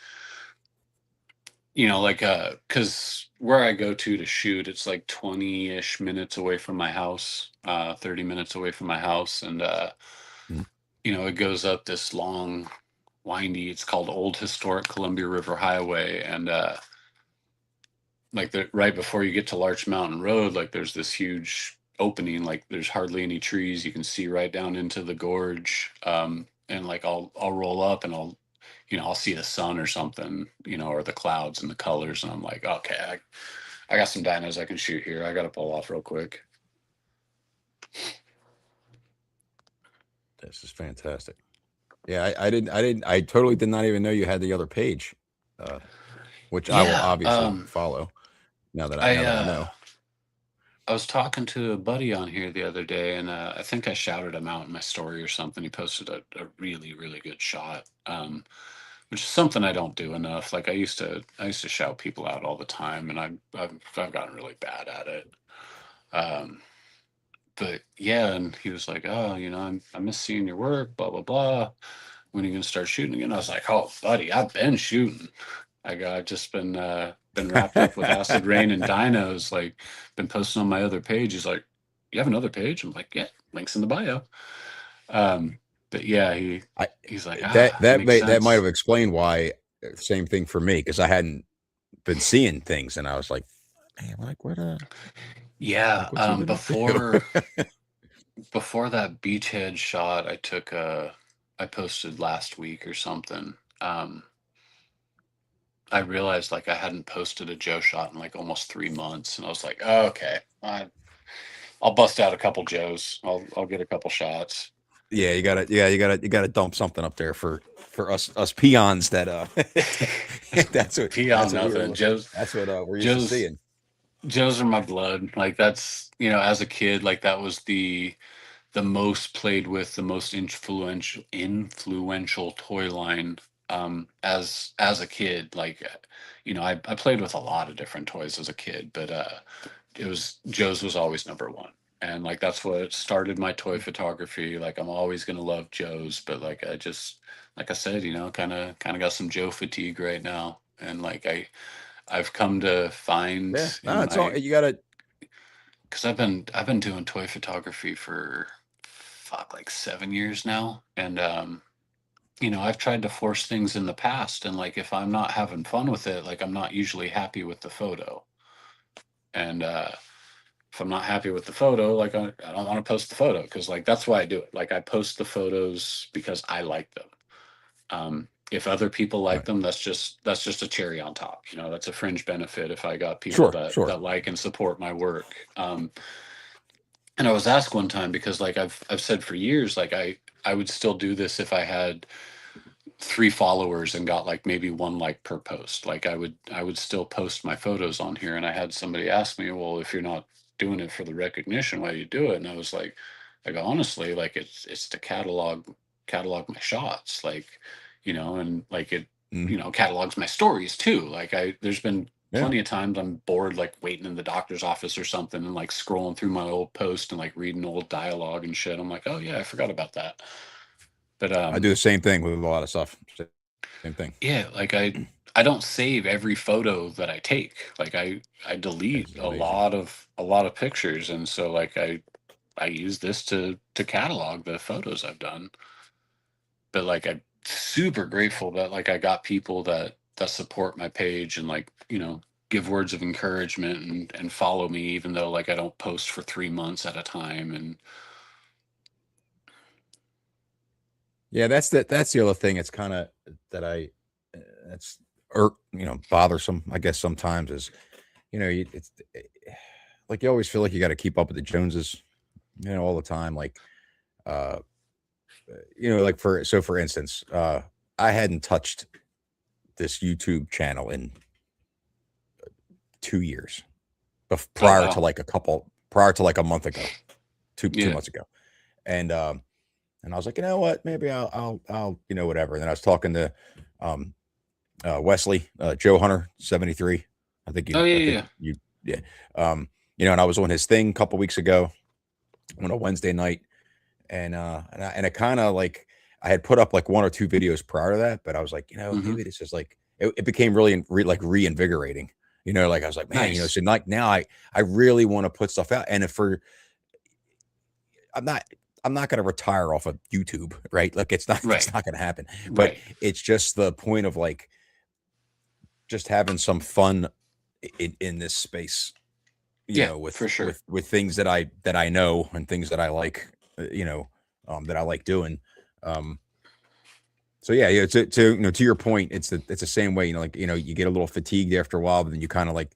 S2: you know, like because where I go to shoot, it's like 20-ish minutes away from my house, 30 minutes away from my house, and
S1: Mm.
S2: you know, it goes up this long, windy. It's called Old Historic Columbia River Highway, and like right before you get to Larch Mountain Road, like there's this huge opening. Like there's hardly any trees. You can see right down into the gorge. And like I'll roll up and I'll see the sun or something, you know, or the clouds and the colors, and I'm like, okay, I got some dinos I can shoot here. I got to pull off real quick.
S1: This is fantastic. Yeah, I totally did not even know you had the other page, uh, which I will
S2: Yeah.
S1: obviously follow
S2: I
S1: now that I know.
S2: I was talking to a buddy on here the other day, and I think I shouted him out in my story or something. He posted a really, really good shot, which is something I don't do enough. Like I used to shout people out all the time, and I've gotten really bad at it. Um, but yeah, and he was like, "Oh, you know, I miss seeing your work, blah blah blah. When are you gonna start shooting again?" I was like, "Oh, buddy, I've been shooting. I've just been wrapped up with Acid Rain and Dinos. Like, been posting on my other page." He's like, "You have another page?" I'm like, "Yeah, links in the bio." Um, but yeah,
S1: I
S2: he's like, makes
S1: that might have
S2: sense.
S1: explained why same thing for me because I hadn't been seeing things and I was like, man,
S2: Yeah,
S1: what's he been up to?
S2: before that beachhead shot I took, I posted last week or something. I realized like I hadn't posted a Joe shot in like almost 3 months, and I was like, oh, okay, I'll bust out a couple Joes. I'll get a couple shots.
S1: Yeah, you gotta dump something up there for us peons that
S2: Pee on nothing.
S1: that's what we're used to
S2: Joe's
S1: seeing.
S2: Joe's are my blood. Like that's, you know, as a kid, like that was the most played with, the most influential toy line as a kid. Like, I played with a lot of different toys as a kid, but it was Joe's was always number one. And like that's what started my toy photography. Like I'm always gonna love Joe's, but like I just like I said, kind of got some Joe fatigue right now. And like I've come to find
S1: Yeah. No,
S2: in
S1: it's all
S2: my
S1: you gotta.
S2: because I've been doing toy photography for fuck like 7 years now. And I've tried to force things in the past, and like if I'm not having fun with it, like I'm not usually happy with the photo. And if I'm not happy with the photo, like I don't want to post the photo because like that's why I do it. Like I post the photos because I like them. If other people like
S1: Right.
S2: them, that's just a cherry on top. That's a fringe benefit if I got people
S1: Sure.
S2: that
S1: Sure.
S2: that like and support my work. And I was asked one time because like I've said for years, like I would still do this if I had 3 followers and got like maybe one like per post. Like I would still post my photos on here. And I had somebody ask me, well, if you're not doing it for the recognition, why do you do it? And I was like honestly, like it's to catalog my shots, like, and like it,
S1: Mm.
S2: catalogs my stories too. Like there's been
S1: Yeah.
S2: plenty of times I'm bored, like waiting in the doctor's office or something and like scrolling through my old post and like reading old dialogue and shit. I'm like, oh yeah, I forgot about that. But
S1: I do the same thing with a lot of stuff. Same thing.
S2: yeah, like I don't save every photo that I take. Like I delete
S1: It's
S2: a
S1: amazing.
S2: lot of pictures, and so like I use this to catalog the photos I've done. But like I'm super grateful that like I got people that support my page and like, give words of encouragement and follow me even though like I don't post for 3 months at a time. And
S1: Yeah, that's the other thing. It's kind of that that's bothersome. I guess sometimes is it's like you always feel like you got to keep up with the Joneses, all the time. Like uh, like for instance, I hadn't touched this YouTube channel in 2 years,
S2: oh
S1: prior to
S2: wow.
S1: like a month ago, two
S2: Yeah.
S1: months ago, and I was like, you know what, maybe I'll whatever. And then I was talking to um Wesley, Joe Hunter 73.
S2: Oh yeah,
S1: I
S2: yeah,
S1: think
S2: yeah.
S1: you yeah. And I was on his thing a couple weeks ago on a Wednesday night, and I kind of like I had put up like one or two videos prior to that, but I was like,
S2: Hmm.
S1: maybe this is like it became really like reinvigorating. Like I was like, man,
S2: Nice.
S1: so like now I really want to put stuff out, and if for I'm not I'm not going to retire off of YouTube, right? Like it's
S2: Right.
S1: not going to happen. But
S2: Right.
S1: it's just the point of like just having some fun in this space,
S2: Yeah,
S1: with
S2: for sure.
S1: things that I know and things that I like, that I like doing. Um, so yeah, yeah. To your point, it's the same way. Like you get a little fatigued after a while, but then you kind of like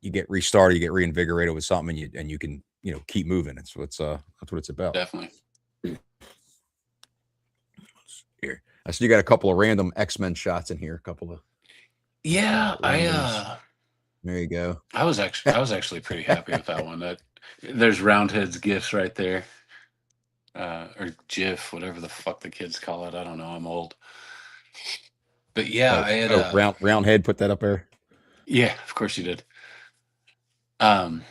S1: you get restarted, you get reinvigorated with something, and you can keep moving. That's what it's about.
S2: Definitely.
S1: Here, I see you got a couple of random X-Men shots in here. A couple of
S2: Yeah,
S1: randoms. There you go.
S2: I was actually pretty happy with that one. That there's Roundhead's gifts right there. Or GIF, whatever the fuck the kids call it. I don't know. I'm old. But yeah,
S1: Oh,
S2: I had
S1: oh, round head. Put that up there.
S2: yeah, of course you did. Um,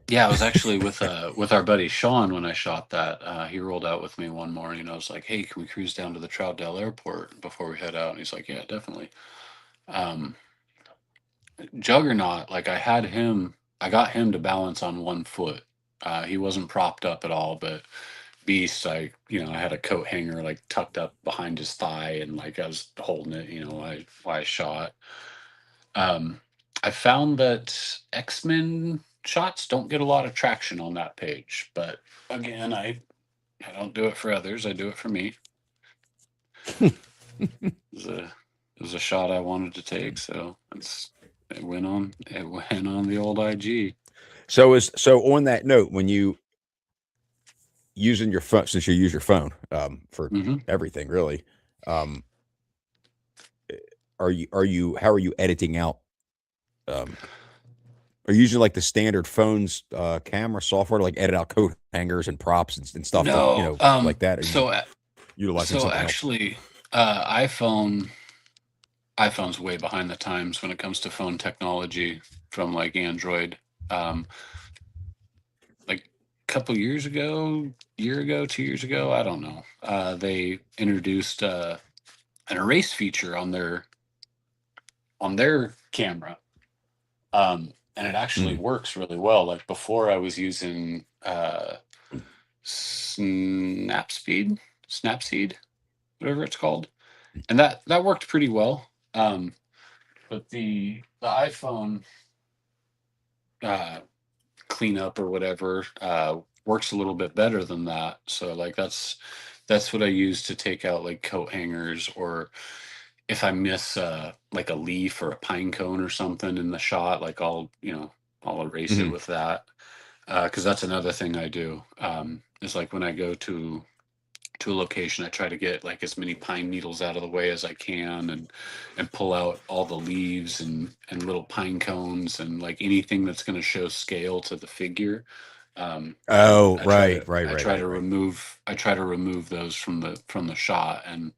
S2: yeah, I was actually with our buddy Sean when I shot that. He rolled out with me one morning. I was like, "Hey, can we cruise down to the Troutdale Airport before we head out?" And he's like, "Yeah, definitely." Um, Juggernaut, like I got him to balance on one foot. He wasn't propped up at all, but Beast, I had a coat hanger like tucked up behind his thigh, and like I was holding it, while I shot. Um, I found that X-Men shots don't get a lot of traction on that page, but again, I don't do it for others. I do it for me. It was a shot I wanted to take, so it went on the old IG.
S1: So on that note, when you using your phone, since you use your phone for
S2: Hmm.
S1: everything really, um, are you how are you editing out? Um, are you using like the standard phones camera software to like edit out coat hangers and props and stuff to
S2: No,
S1: like that? Are you
S2: so
S1: utilizing
S2: so
S1: something else?
S2: actually, iPhone's way behind the times when it comes to phone technology from like Android. Like a couple years ago, year ago, 2 years ago, I don't know. They introduced an erase feature on their camera, and it actually
S1: Mm.
S2: works really well. Like before, I was using Snapseed, whatever it's called, and that worked pretty well. But the iPhone uh, cleanup or whatever works a little bit better than that. So like that's what I use to take out like coat hangers, or if I miss like a leaf or a pine cone or something in the shot, like I'll erase it
S1: Mhm.
S2: with that. Because that's another thing I do. Is like when I go to a location, I try to get like as many pine needles out of the way as I can, and pull out all the leaves and little pine cones and like anything that's going to show scale to the figure. I
S1: Oh,
S2: I try
S1: right,
S2: to
S1: right,
S2: I
S1: right,
S2: try
S1: right,
S2: to
S1: right.
S2: remove those from the shot, and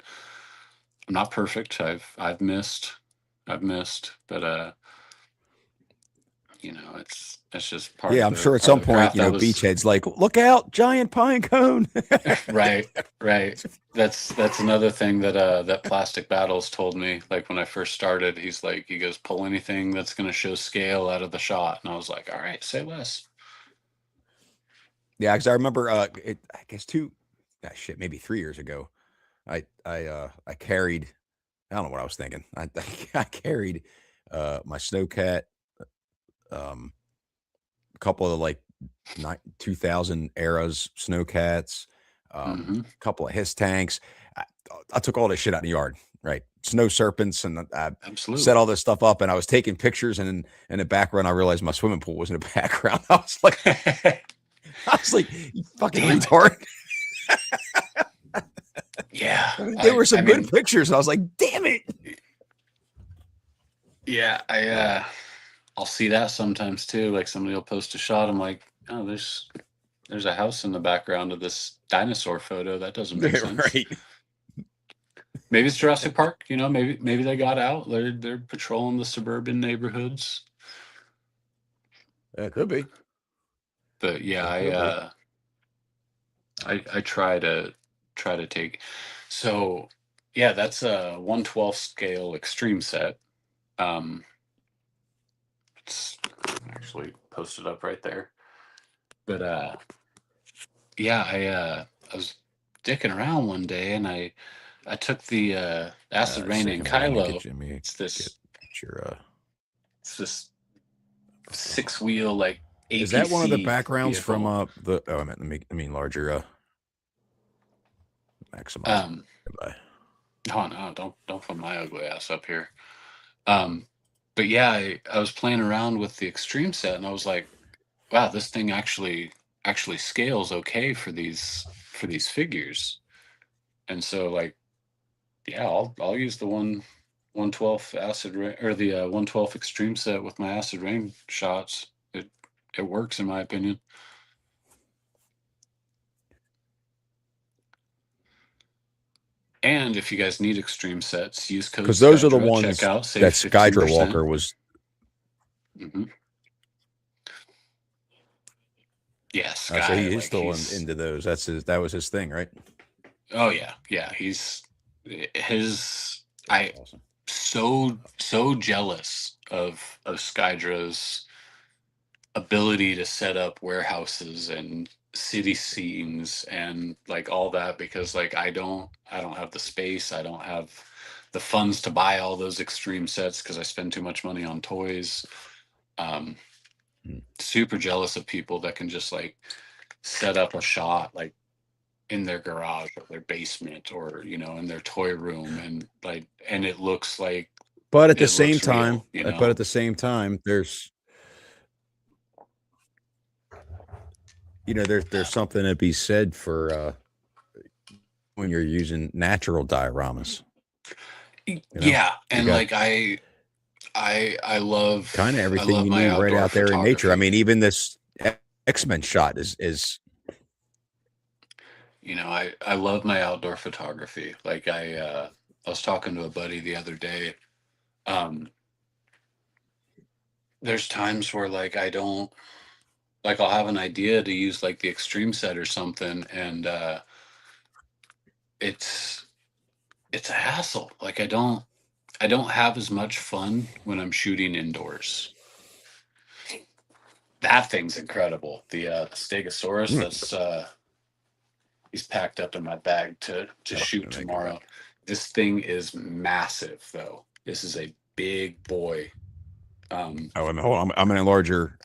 S2: I'm not perfect. I've missed, but it's just part
S1: Yeah,
S2: of
S1: I'm
S2: the
S1: sure at
S2: part
S1: some
S2: of the
S1: point,
S2: craft. I was
S1: beachheads like, look out, giant pine cone.
S2: right, right. That's another thing that Plastic Battles told me. Like when I first started, he goes, pull anything that's going to show scale out of the shot, and I was like, all right, say less.
S1: Yeah, because I remember, I guess shit, maybe 3 years ago, I carried, I don't know what I was thinking. I carried, my snowcat, um, a couple of like 2000 eras snowcats,
S2: Hmm.
S1: a couple of his tanks. I, I took all this shit out in the yard, right? Snow serpents, and I set
S2: Absolutely.
S1: all this stuff up, and I was taking pictures, and in the background, I realized my swimming pool was in the background. I was like, you fucking
S2: Damn it.
S1: retard.
S2: Yeah.
S1: I mean, they
S2: I
S1: were
S2: I
S1: some good
S2: mean,
S1: pictures. I was like, damn it.
S2: yeah, I'll see that sometimes too. Like somebody will post a shot. I'm like, oh, there's a house in the background of this dinosaur photo. That doesn't make sense.
S1: Right.
S2: Maybe it's Jurassic Park. Maybe they got out. They're patrolling the suburban neighborhoods.
S1: It could be.
S2: But yeah,
S1: It could be.
S2: I try to take. So yeah, that's a 1/12 scale extreme set. Um, it's actually posted up right there. But yeah, I was dicking around one day, and I took the acid rain in
S1: Second here.
S2: Kylo.
S1: Let me
S2: It's
S1: get
S2: this
S1: your,
S2: it's this 6-wheel like
S1: is that one of the
S2: APC
S1: backgrounds from,
S2: vehicle.
S1: I mean larger, maximize.
S2: Um,
S1: Goodbye.
S2: oh no, don't put my ugly ass up here. Um, but yeah, I was playing around with the extreme set, and I was like, wow, this thing actually scales okay for these figures. And so like, yeah, I'll use the 1/12 acid rain, or the 1/12 extreme set with my acid rain shots. It works in my opinion. And if you guys need extreme sets, use code
S1: Because those are the
S2: SKYDRA at
S1: ones
S2: checkout, save
S1: that Skydra
S2: 15%.
S1: Walker was.
S2: Hmm. Yeah,
S1: So
S2: Sky,
S1: he's
S2: like
S1: still
S2: he's
S1: into those. That was his thing, right?
S2: oh yeah, he's his
S1: That's
S2: I
S1: awesome.
S2: so jealous of Skydra's ability to set up warehouses and city scenes and like all that, because like I don't have the space, I don't have the funds to buy all those extreme sets because I spend too much money on toys. um
S1: Mm.
S2: Super jealous of people that can just like set up a shot like in their garage or their basement, or in their toy room, and it looks like
S1: But at the
S2: it
S1: same
S2: looks
S1: time,
S2: real.
S1: there's there's something to be said for, when you're using natural dioramas.
S2: Yeah,
S1: You
S2: and
S1: got
S2: like I
S1: kind of
S2: love I
S1: everything
S2: love
S1: you
S2: my
S1: need right
S2: outdoor
S1: out there in nature. I
S2: photography.
S1: mean, even this X-Men shot is
S2: I love my outdoor photography. Like was talking to a buddy the other day. Um, there's times where like I don't like I'll have an idea to use like the extreme set or something, and it's it's a hassle. Like I don't have as much fun when I'm shooting indoors. That thing's incredible. The Stegosaurus,
S1: Mm.
S2: that's he's packed up in my bag to
S1: Oh,
S2: shoot
S1: there you
S2: tomorrow.
S1: go.
S2: This thing is massive though. This is a big boy.
S1: Oh, and hold on. I'm in a larger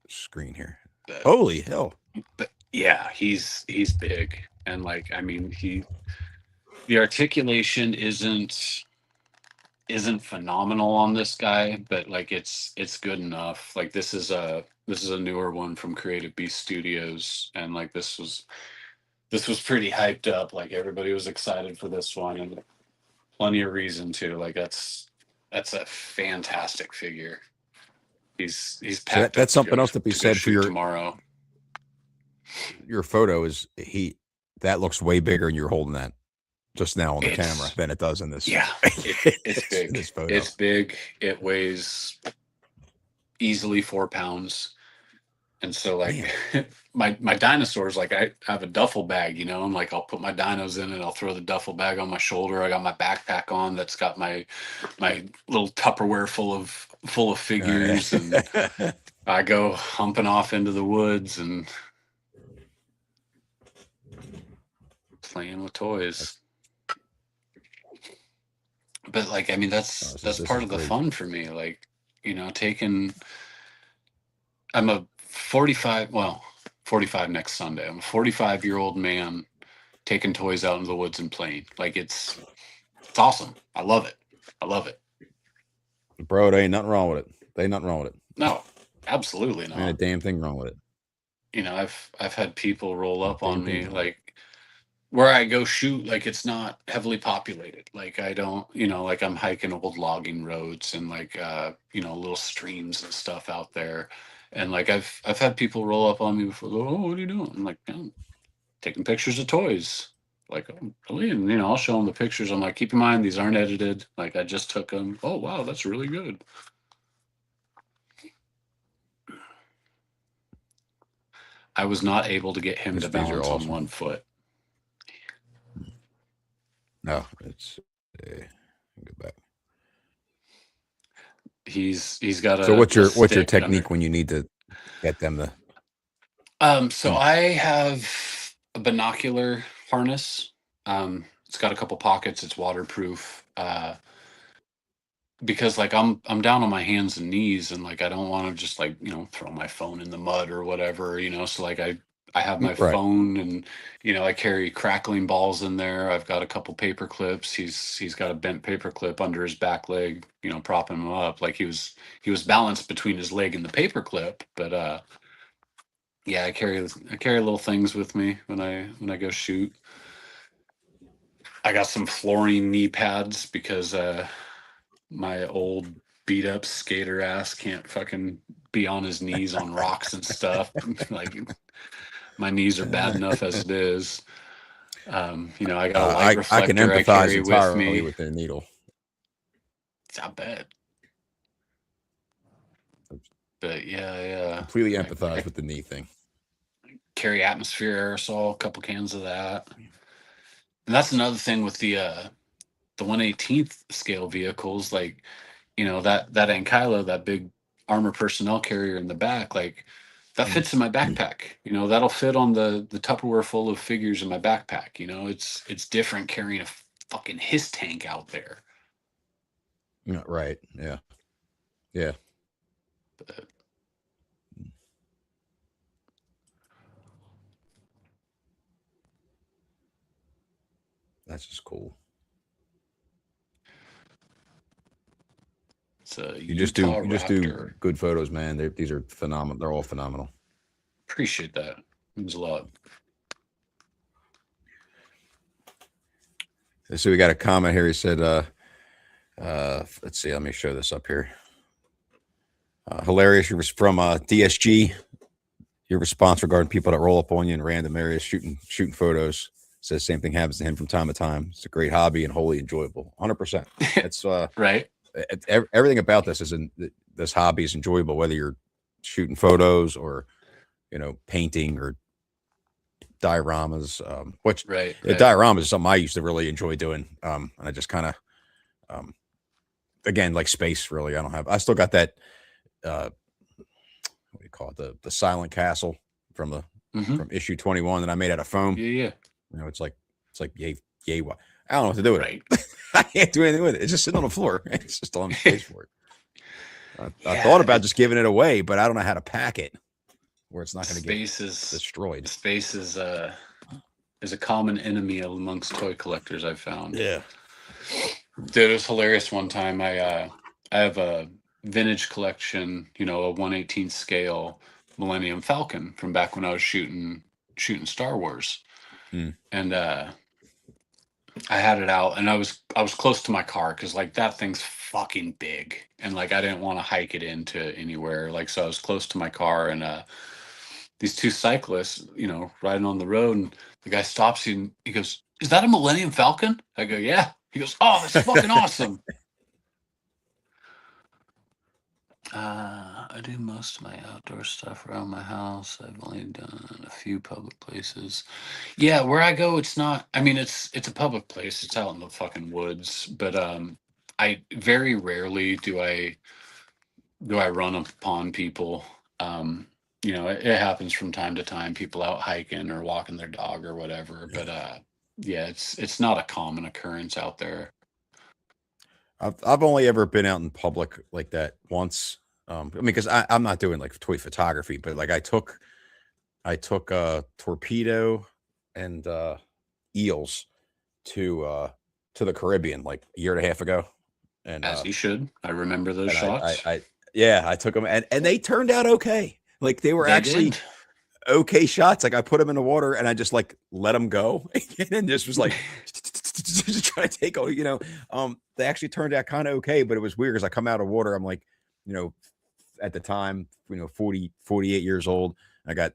S1: screen here.
S2: But,
S1: Holy hell!
S2: but yeah, he's big. And like I mean the articulation isn't phenomenal on this guy, but like it's good enough. Like this is a newer one from Creative Beast Studios, and like this was pretty hyped up. Like everybody was excited for this one, and plenty of reason to. Like that's a fantastic figure. He's
S1: So
S2: packed up
S1: that's something else to be
S2: go
S1: said for
S2: shoot tomorrow.
S1: your photo. Is he that looks way bigger, and you're holding that just now on the camera
S2: It's
S1: than it does in this.
S2: yeah, it's
S1: in
S2: big.
S1: this photo.
S2: It's big. It weighs easily 4 pounds. And so like my dinosaurs, like I have a duffel bag, you know, and like I'll put my dinos in it, I'll throw the duffel bag on my shoulder. I got my backpack on that's got my little Tupperware full of figures, and I go humping off into the woods and playing with toys. But like I mean that's part of the fun for me. Like, you know, I'm a 45 next Sunday. I'm a 45-year-old man taking toys out into the woods and playing. Like it's awesome. I love it. I love it.
S1: Bro, there ain't nothing wrong with it. There ain't nothing wrong with it.
S2: No, absolutely not.
S1: Ain't a damn thing wrong with it.
S2: You know, I've had people roll up on me like where I go shoot, like it's not heavily populated. Like I don't, you know, like I'm hiking old logging roads and like you know, little streams and stuff out there. And like I've had people roll up on me before, go, oh, what are you doing? I'm like, I'm taking pictures of toys. Like, oh, really? And you know, I'll show them the pictures. I'm like, keep in mind these aren't edited. Like I just took them. Oh wow, that's really good. I was not able to get him to balance on one foot.
S1: No, it's go back.
S2: He's got a.
S1: So what's your technique
S2: under.
S1: when you need to get them to?
S2: So I have a binocular harness. It's got a couple pockets. It's waterproof. Because like I'm down on my hands and knees, and like I don't want to just like, you know, throw my phone in the mud or whatever, you know. So like I have my phone, and you know, I carry crackling balls in there. I've got a couple paper clips. He's got a bent paper clip under his back leg, you know, propping him up. Like he was balanced between his leg and the paper clip. But yeah, I carry little things with me when I go shoot. I got some fluorine knee pads because my old beat up skater ass can't fucking be on his knees on rocks and stuff. Like my knees are bad enough as it is. You know, I got a light reflector.
S1: I can empathize
S2: entirely with me
S1: with the needle.
S2: It's not bad. But yeah.
S1: Completely empathize with the knee thing.
S2: Carry atmosphere aerosol, a couple cans of that. And that's another thing with the 1/18th scale vehicles, like, you know, that Ankylo, that big armor personnel carrier in the back, like that fits in my backpack. You know, that'll fit on the Tupperware full of figures in my backpack. You know, it's different carrying a fucking HISS tank out there.
S1: Yeah, right. Yeah. Yeah.
S2: But,
S1: that's just cool.
S2: You
S1: just do good photos, man. These are phenomenal. They're all phenomenal.
S2: Appreciate that. Means a lot.
S1: So we got a comment here. He said, let's see, let me show this up here. Hilarious. You're from DSG. Your response regarding people that roll up on you in random areas shooting photos. says same thing happens to him from time to time. It's a great hobby and wholly enjoyable. 100%. It's
S2: Right.
S1: everything about this is this hobby is enjoyable, whether you're shooting photos or painting or dioramas. Which
S2: Right.
S1: dioramas is something I used to really enjoy doing. And I just kind of again, like space, really. I still got that what do you call it, the silent castle from from issue 21 that I made out of foam.
S2: Yeah.
S1: It's like yay. I don't know what to do with it. I can't do anything with it. It's just sitting on the floor. It's just on space for it. I thought about just giving it away, but I don't know how to pack it where it's not going to get destroyed.
S2: Space is a common enemy amongst toy collectors, I've found.
S1: Yeah.
S2: Dude, it was hilarious one time. I have a vintage collection, a 1/18 scale Millennium Falcon from back when I was shooting Star Wars. And I had it out, and I was close to my car because like that thing's fucking big, and like I didn't want to hike it into anywhere. Like, so I was close to my car, and these two cyclists, riding on the road, and the guy stops and he goes, "Is that a Millennium Falcon?" I go, "Yeah." He goes, "Oh, that's fucking awesome." I do most of my outdoor stuff around my house. I've only done a few public places. Yeah, where I go, it's not. I mean, it's a public place. It's out in the fucking woods. But I very rarely do I run upon people. It happens from time to time. People out hiking or walking their dog or whatever. But yeah, it's not a common occurrence out there.
S1: I've only ever been out in public like that once. I mean, because I'm not doing like toy photography, but like I took Torpedo and Eels to the Caribbean like a year and a half ago. And
S2: as you should. I remember those shots.
S1: I took them and they turned out okay. Like they were actually okay shots. Like I put them in the water and I just like let them go and just was like just trying to take they actually turned out kind of okay, but it was weird because I come out of water, I'm like, at the time, 48 years old. I got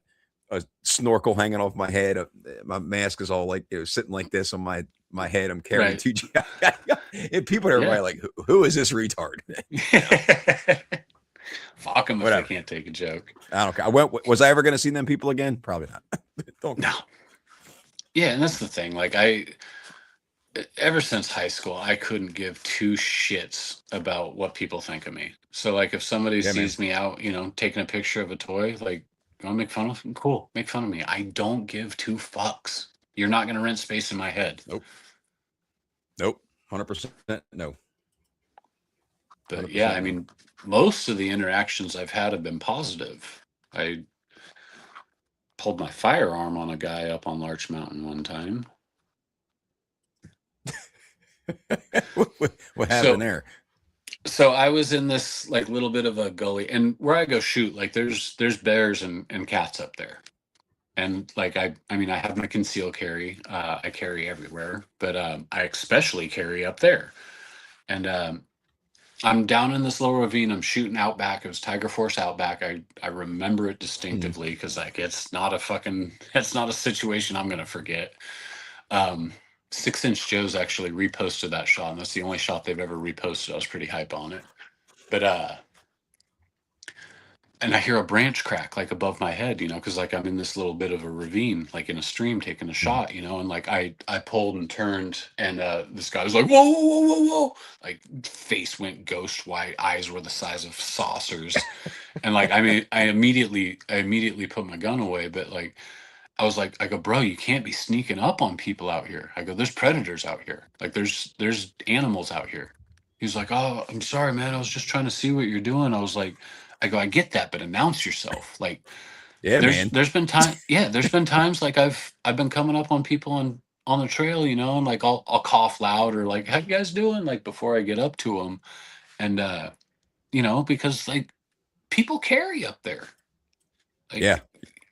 S1: a snorkel hanging off my head. My mask is all like it was sitting like this on my head. I'm carrying two. And people are probably like, who is this retard?
S2: Fuck them if I can't take a joke.
S1: I don't care. Was I ever going to see them people again? Probably not.
S2: No. Yeah, and that's the thing. Like ever since high school, I couldn't give two shits about what people think of me. So like if somebody sees me out, taking a picture of a toy, like, you want to make fun of them? Cool. Make fun of me. I don't give two fucks. You're not going to rent space in my head.
S1: Nope. 100% no.
S2: But 100% yeah, I mean, most of the interactions I've had have been positive. I pulled my firearm on a guy up on Larch Mountain one time.
S1: What happened there?
S2: So I was in this like little bit of a gully, and where I go shoot, like there's bears and cats up there. And like, I mean, I have my conceal carry, I carry everywhere, but I especially carry up there. And I'm down in this little ravine, I'm shooting Outback. It was Tiger Force Outback. I remember it distinctively because like, it's not a situation I'm going to forget. 6 Inch Joe's actually reposted that shot, and that's the only shot they've ever reposted. I was pretty hype on it. But and I hear a branch crack like above my head, because like I'm in this little bit of a ravine, like in a stream, taking a shot, and like I pulled and turned, and this guy was like, whoa, whoa, whoa, whoa, whoa, like face went ghost white, eyes were the size of saucers, and like I immediately put my gun away, but like I was like, I go, bro, you can't be sneaking up on people out here. I go, there's predators out here. Like there's animals out here. He's like, oh, I'm sorry, man. I was just trying to see what you're doing. I was like, I go, I get that, but announce yourself. Like,
S1: yeah, man.
S2: There's been times like I've been coming up on people on the trail, and like I'll cough loud or like, how you guys doing? Like before I get up to them, and because like people carry up there. Like,
S1: yeah.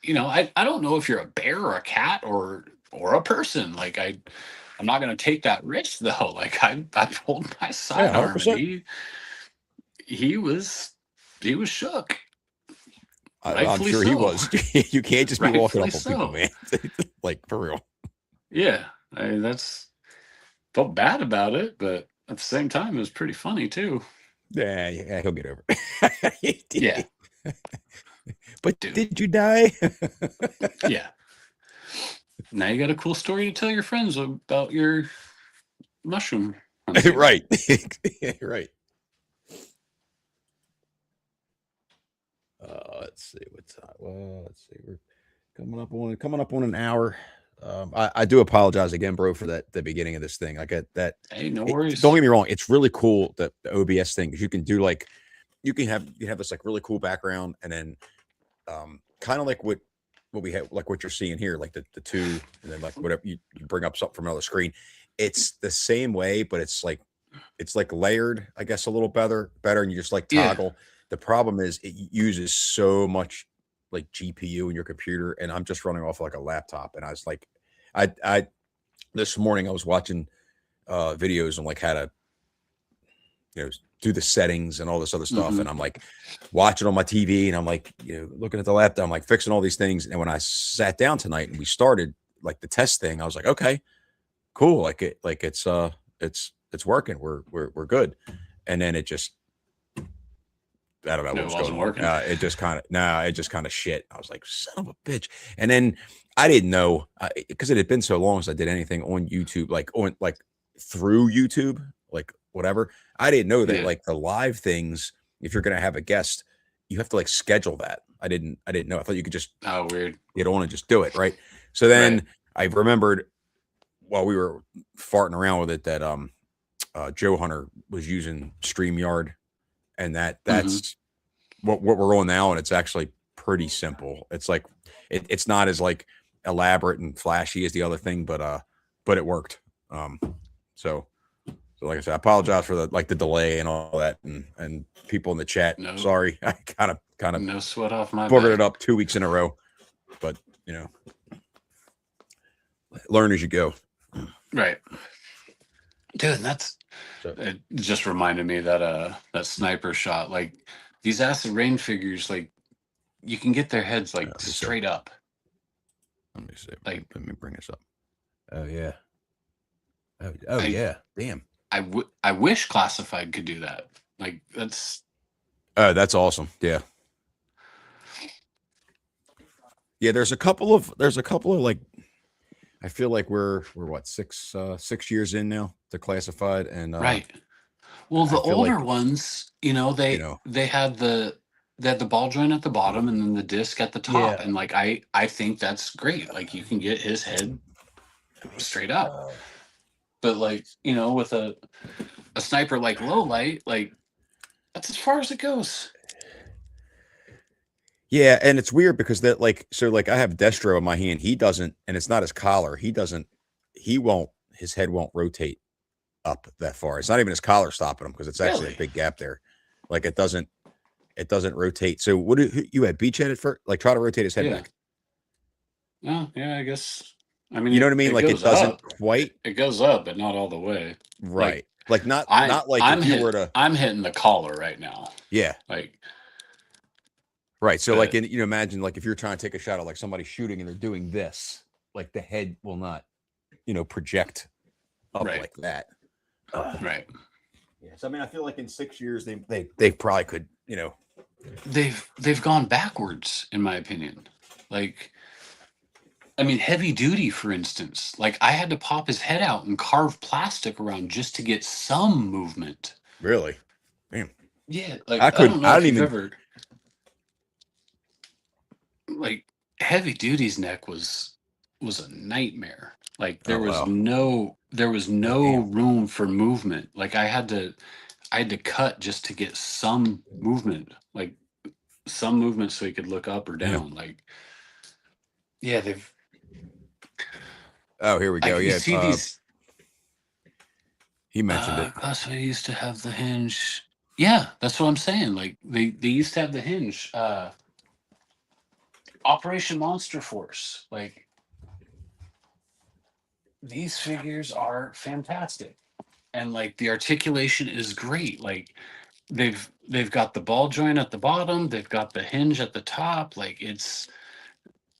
S2: I don't know if you're a bear or a cat or a person. Like I'm not going to take that risk though. Like I pulled my sidearm. And he was shook.
S1: I'm sure he was. You can't just be walking up on people, man. Like for real.
S2: Yeah, that's felt bad about it, but at the same time, it was pretty funny too.
S1: Yeah, he'll get over
S2: Yeah,
S1: it. But
S2: dude.
S1: did you die?
S2: Yeah. Now you got a cool story to tell your friends about your mushroom hunting.
S1: Right. Right. Let's see what's well, let's see. We're coming up on an hour. I do apologize again, bro, for that the beginning of this thing. I get that.
S2: Hey, no
S1: Don't
S2: worries.
S1: get me wrong, it's really cool that the OBS thing because you can do like you have this like really cool background and then kind of like what we have like what you're seeing here, like the two and then like whatever you bring up something from another screen. It's the same way, but it's like layered, I guess, a little better, and you just like
S2: Yeah.
S1: toggle. The problem is it uses so much like GPU in your computer, and I'm just running off like a laptop. And I was like, I this morning I was watching videos on like how to do the settings and all this other stuff, and I'm like watching on my TV, and I'm like looking at the laptop, I'm like fixing all these things. And when I sat down tonight and we started like the test thing, I was like, okay, cool, like it's working, we're good. And then it just I don't know
S2: No,
S1: what
S2: it
S1: was
S2: wasn't
S1: going on.
S2: working.
S1: It just kind of shit. I was like, son of a bitch. And then I didn't know because it had been so long since I did anything on YouTube, like through YouTube, like whatever. I didn't know that
S2: Yeah.
S1: like the live things, if you're gonna have a guest, you have to like schedule that. I didn't know. I thought you could just
S2: Oh, weird.
S1: get on and just do it, right? So
S2: Right.
S1: then I remembered while we were farting around with it that Joe Hunter was using StreamYard, and that's what we're on now, and it's actually pretty simple. It's like it's not as like elaborate and flashy as the other thing, but it worked. So like I said, I apologize for the delay and all that, and people in the chat.
S2: No.
S1: Sorry, I kind of
S2: No sweat off my
S1: boogered
S2: back.
S1: it up 2 weeks in a row, but learn as you go.
S2: Right. Dude, that's it just reminded me that that sniper shot, like these acid rain figures, like you can get their heads like straight up.
S1: Let me see.
S2: Like,
S1: let me bring this up. Oh yeah. Oh yeah. Damn.
S2: I wish Classified could do that. Like that's
S1: awesome. Yeah. Yeah, there's a couple of like I feel like we're what 6 years in now to Classified, and
S2: right. Well, the
S1: I feel
S2: older
S1: like,
S2: ones, they had the ball joint at the bottom and then the disc at the top,
S1: Yeah.
S2: and like I think that's great. Like you can get his head straight up, but like with a sniper like low light, like that's as far as it goes.
S1: Yeah, and it's weird because that like I have Destro in my hand. He doesn't, and it's not his collar. He won't. His head won't rotate up that far. It's not even his collar stopping him because it's actually
S2: Really?
S1: a big gap there. Like it doesn't rotate. So what do you had Beachhead at first? Like try to rotate his head back.
S2: Oh, yeah, I guess. I mean,
S1: You know what I mean? Like it doesn't
S2: up.
S1: quite.
S2: It goes up, but not all the way.
S1: Right. Like not like
S2: I'm
S1: if you were to.
S2: I'm hitting the collar right now.
S1: Yeah.
S2: Like.
S1: Right. So like imagine like if you're trying to take a shot at like somebody shooting and they're doing this, like the head will not, project up like that.
S2: Right.
S1: Yes. I mean, I feel like in 6 years they probably could,
S2: They've gone backwards, in my opinion. Like, I mean, Heavy Duty, for instance. Like, I had to pop his head out and carve plastic around just to get some movement.
S1: Really? Damn.
S2: Yeah. Like,
S1: I
S2: don't know
S1: I
S2: if
S1: didn't
S2: you've
S1: even.
S2: ever. Like, Heavy Duty's neck was a nightmare. Like there was no room for movement. Like I had to cut just to get some movement, like some movement so he could look up or down.
S1: Yeah.
S2: Like they've
S1: Oh, here we go.
S2: you
S1: Yeah.
S2: see these
S1: He mentioned it.
S2: Classified used to have the hinge. Yeah, that's what I'm saying. Like they used to have the hinge. Operation Monster Force. Like these figures are fantastic. And like the articulation is great. Like they've got the ball joint at the bottom, they've got the hinge at the top. Like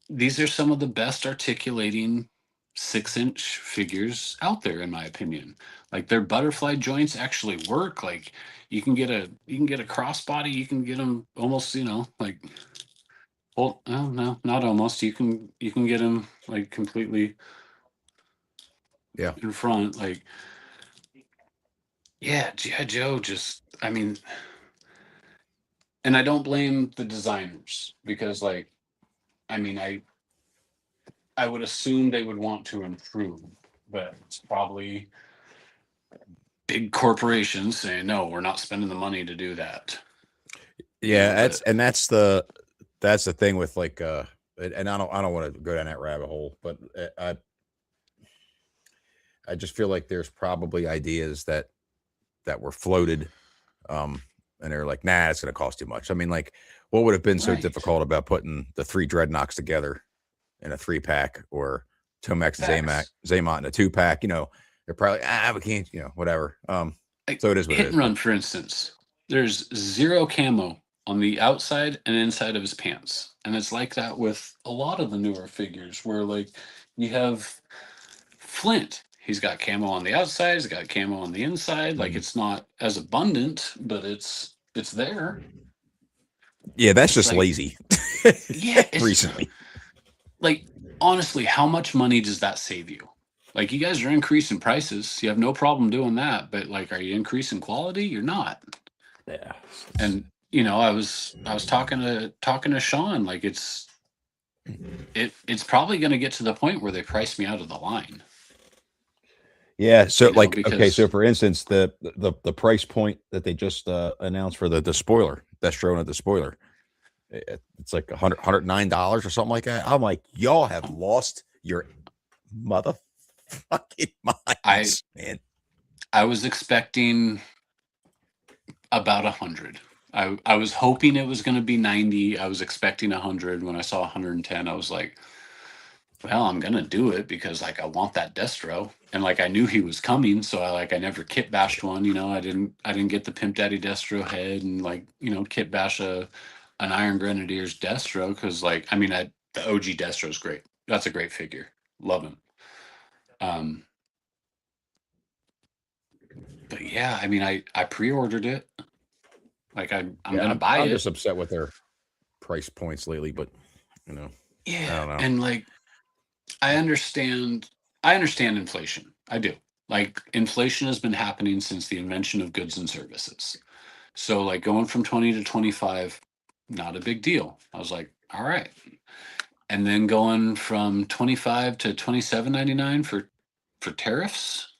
S2: these are some of the best articulating 6-inch figures out there, in my opinion. Like their butterfly joints actually work. Like you can get a crossbody, you can get them almost, like, well, oh, no, not almost. You can get them like completely
S1: Yeah.
S2: in front. Like, yeah, G.I. Joe just, I mean, and I don't blame the designers because, like, I mean, I would assume they would want to improve, but it's probably big corporations saying, no, we're not spending the money to do that.
S1: Yeah,
S2: But
S1: that's the thing with like and I don't want to go down that rabbit hole, but I just feel like there's probably ideas that were floated, and they're like, nah, it's going to cost too much. I mean, like, what would have been so
S2: right,
S1: difficult about putting the 3 Dreadnoks together in a 3-pack, or Tomex and
S2: facts.
S1: Zaymot in a 2-pack? They're probably, we can't, whatever.
S2: Like
S1: So it is what it
S2: Hit
S1: is.
S2: and Run, for instance, there's zero camo on the outside and inside of his pants. And it's like that with a lot of the newer figures where, like, you have Flint. He's got camo on the outside, he's got camo on the inside. Like,
S1: Mhm.
S2: it's not as abundant, but it's there.
S1: Yeah, that's
S2: It's
S1: just
S2: like,
S1: lazy.
S2: yeah, it's
S1: Recently.
S2: like, honestly, how much money does that save you? Like, you guys are increasing prices. You have no problem doing that, but like, are you increasing quality? You're not.
S1: Yeah.
S2: And I was talking to Sean. Like, it's probably going to get to the point where they price me out of the line.
S1: Yeah, so like, okay, so
S2: Because
S1: for instance, the price point that they just announced for the spoiler, Destrona the spoiler, it's like $109 or something like that. I'm like, y'all have lost your motherfucking
S2: I
S1: minds, man.
S2: I was expecting about 100. I was hoping it was going to be 90. I was expecting 100. When I saw 110, I was like, well, I'm gonna do it because, like, I want that Destro, and like I knew he was coming, so I never kit bashed one. I didn't get the Pimp Daddy Destro head and, like, kit bash an Iron Grenadier's Destro because, like, I mean, the OG Destro is great. That's a great figure. Love him. Um, but yeah, I mean, I pre-ordered it. Like, I'm
S1: Yeah,
S2: gonna
S1: I'm
S2: buy
S1: I'm just
S2: it.
S1: upset with their price points lately, but I
S2: Yeah,
S1: don't know.
S2: and like I understand I understand inflation. I do. Like, inflation has been happening since the invention of goods and services. So, like, going from 20 to 25, not a big deal. I was like, all right. And then going from 25 to 27.99 for tariffs.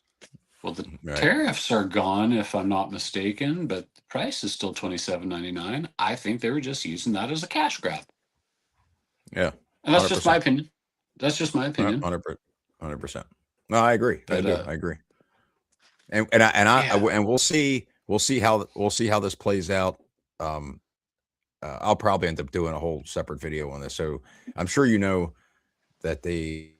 S2: Well, the
S1: Right.
S2: tariffs are gone if I'm not mistaken, but the price is still 27.99. I think they were just using that as a cash grab.
S1: Yeah.
S2: And that's just my
S1: 100%.
S2: opinion. That's just my opinion.
S1: 100%. No, I agree. I
S2: But
S1: do. I agree.
S2: yeah.
S1: And we'll see how this plays out. Um, I'll probably end up doing a whole separate video on this. So I'm sure that they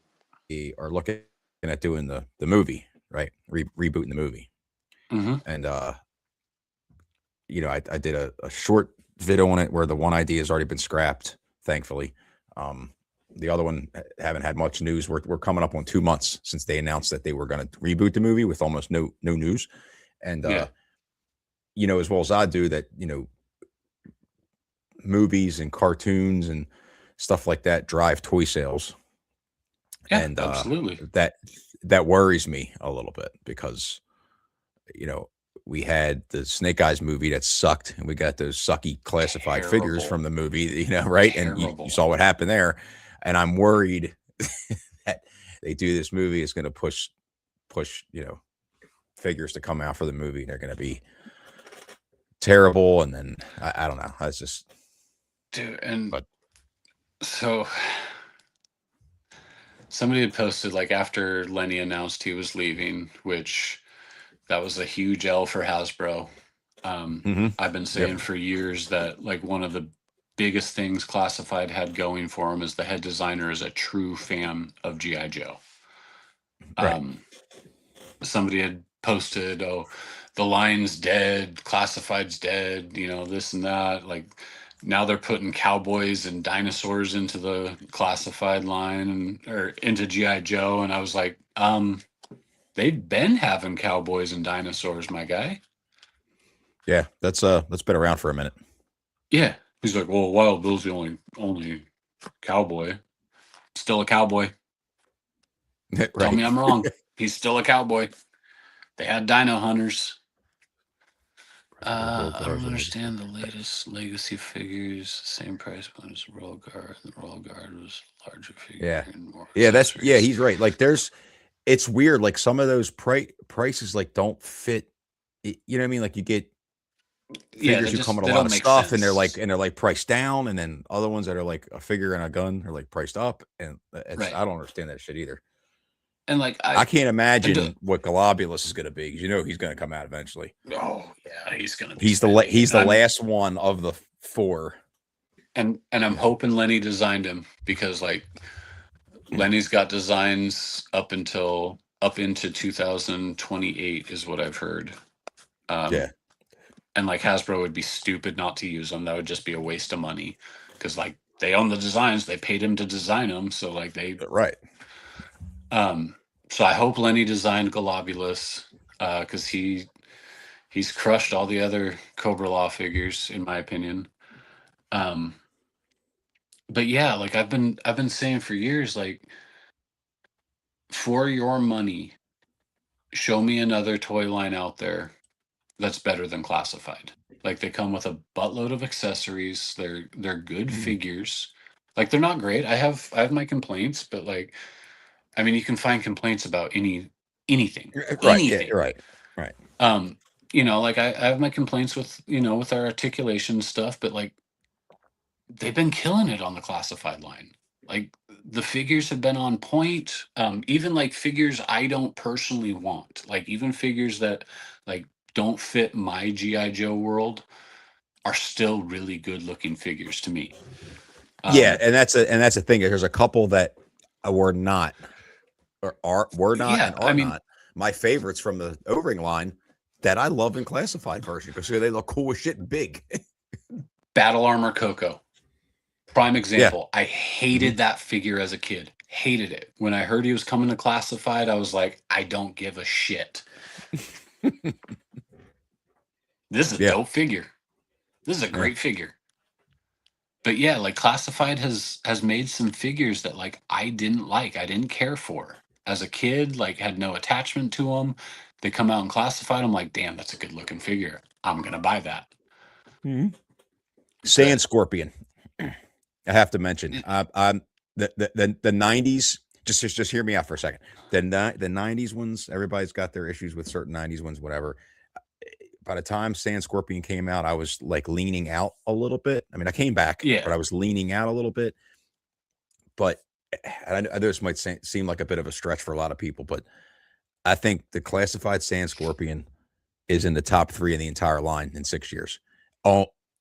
S1: are looking at doing the movie, right? Rebooting the movie.
S2: Hmm.
S1: And I did a short video on it where the one idea has already been scrapped, thankfully. The other one haven't had much news. We're coming up on 2 months since they announced that they were going to reboot the movie with almost no news. And
S2: Yeah.
S1: as well as I do, that movies and cartoons and stuff like that drive toy sales.
S2: Yeah,
S1: And
S2: absolutely.
S1: that worries me a little bit because we had the Snake Eyes movie that sucked, and we got those sucky classified figures from
S2: Terrible.
S1: the movie, right? And you
S2: Terrible.
S1: saw what happened there. And I'm worried that they do this movie is going to push figures to come out for the movie, and they're going to be terrible. And then I don't know. That's just,
S2: Dude, and
S1: but
S2: so somebody had posted, like, after Lenny announced he was leaving, which that was a huge L for Hasbro. I've been
S1: yep,
S2: saying for years that, like, one of the biggest things Classified had going for him is the head designer is a true fan of G.I. Joe.
S1: right,
S2: Somebody had posted, oh, the line's dead, Classified's dead, this and that. Like, now they're putting cowboys and dinosaurs into the classified line or into GI Joe, and I was like, they've been having cowboys and dinosaurs, my guy.
S1: Yeah, that's been around for a minute.
S2: Yeah, he's like, well, Wild Bill's the only cowboy. Still a cowboy.
S1: Right.
S2: Tell me I'm wrong. He's still a cowboy. They had dino hunters. I don't understand the latest legacy figures. Same price point as the Royal Guard. The Royal Guard was larger figure
S1: Yeah.
S2: and more
S1: Yeah,
S2: accessories.
S1: he's right. Like it's weird. Like some of those prices like don't fit. You know what I mean? Like you get figures who come with a
S2: they
S1: lot
S2: don't
S1: of
S2: make
S1: stuff and
S2: sense.
S1: they're like priced down, and then other ones that are like a figure and a gun are like priced up, and
S2: Right.
S1: I don't understand that shit either.
S2: And like
S1: I can't imagine what Globulus is going to be, because you know he's going to come out eventually.
S2: Oh yeah, he's going to be.
S1: He's the last one of the 4.
S2: And I'm hoping Lenny designed him, because like Lenny's got designs up into 2028 is what I've heard.
S1: Yeah.
S2: And like Hasbro would be stupid not to use them. That would just be a waste of money, because like they own the designs, they paid him to design them, so like they
S1: right.
S2: So I hope Lenny designed Globulus, because he's crushed all the other Cobra Law figures, in my opinion. But yeah, like I've been saying for years, like, for your money, show me another toy line out there that's better than Classified. Like, they come with a buttload of accessories. They're good figures. Like, they're not great. I have my complaints, but like, I mean, you can find complaints about anything.
S1: Right. Yeah. Right. Right.
S2: You know, like I have my complaints with, with our articulation stuff, but like, they've been killing it on the Classified line. Like, the figures have been on point. Even like figures I don't personally want, like even figures that like don't fit my GI Joe world, are still really good looking figures to me.
S1: Yeah, and that's a thing. There's a couple that were not, or were not,
S2: Yeah,
S1: and are not my favorites from the O-ring line that I love in Classified version, because they look cool as shit and big.
S2: Battle Armor Coco, prime example. I hated that figure as a kid. Hated it. When I heard he was coming to Classified, I was like, I don't give a shit. This is a dope figure. This is a great figure. But yeah, like Classified has made some figures that like I didn't like. I didn't care for. As a kid, like, had no attachment to them. They come out in Classified, I'm like, damn, that's a good looking figure. I'm gonna buy that.
S1: Sand Scorpion. I have to mention, the 90s. Just hear me out for a second. The 90s ones, everybody's got their issues with certain 90s ones, whatever. By the time Sand Scorpion came out, I was like leaning out a little bit. I mean, I came back, but I was leaning out a little bit. But I know this might seem like a bit of a stretch for a lot of people, but I think the Classified Sand Scorpion is in the top 3 in the entire line in 6 years.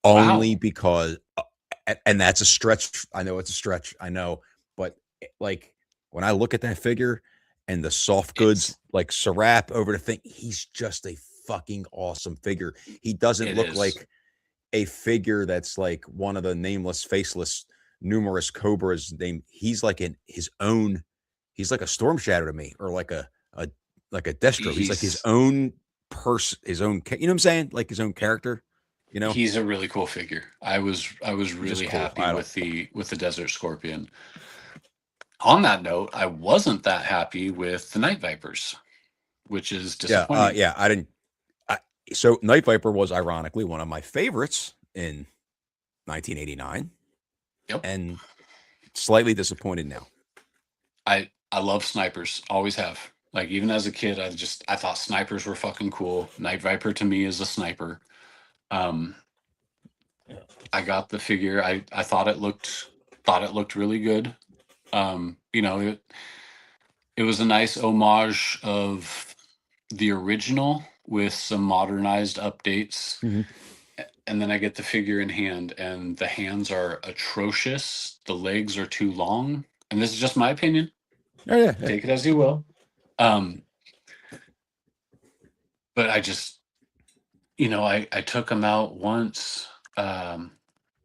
S1: Only because, and that's a stretch. I know it's a stretch. I know, but like when I look at that figure and the soft goods, like Serap over the thing, he's just a fucking awesome figure. He doesn't look like a figure that's like one of the nameless, faceless, numerous Cobras name. He's like his own. He's like a Storm Shadow to me, or like a Destro. He's like his own person, his own. You know what I'm saying? Like his own character. You know,
S2: he's a really cool figure. I was really happy with the Desert Scorpion. On that note, I wasn't that happy with the Night Vipers, which is disappointing.
S1: I didn't. So Night Viper was ironically one of my favorites in 1989.
S2: Yep.
S1: And slightly disappointed now.
S2: I love snipers. Always have. Like, even as a kid, I thought snipers were fucking cool. Night Viper to me is a sniper. I got the figure. I thought it looked really good. You know, it was a nice homage of the original with some modernized updates. And then I get the figure in hand, and the hands are atrocious. The legs are too long. And this is just my opinion.
S1: Oh, yeah.
S2: Take it as you will. But I just, I took them out once.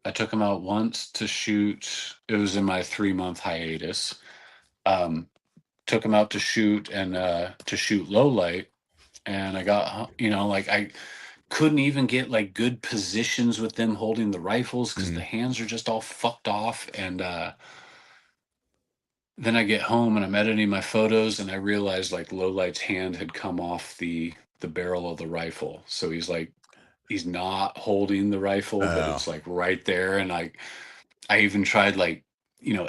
S2: I took him out once to shoot. It was in my 3-month hiatus. Took him out to shoot low light, and I got like I couldn't even get like good positions with them holding the rifles because the
S1: Mhm.
S2: hands are just all fucked off. And then I get home and I'm editing my photos and I realized like Lowlight's hand had come off the barrel of the rifle. So he's not holding the rifle, but
S1: Oh,
S2: it's like right there. And I even tried like,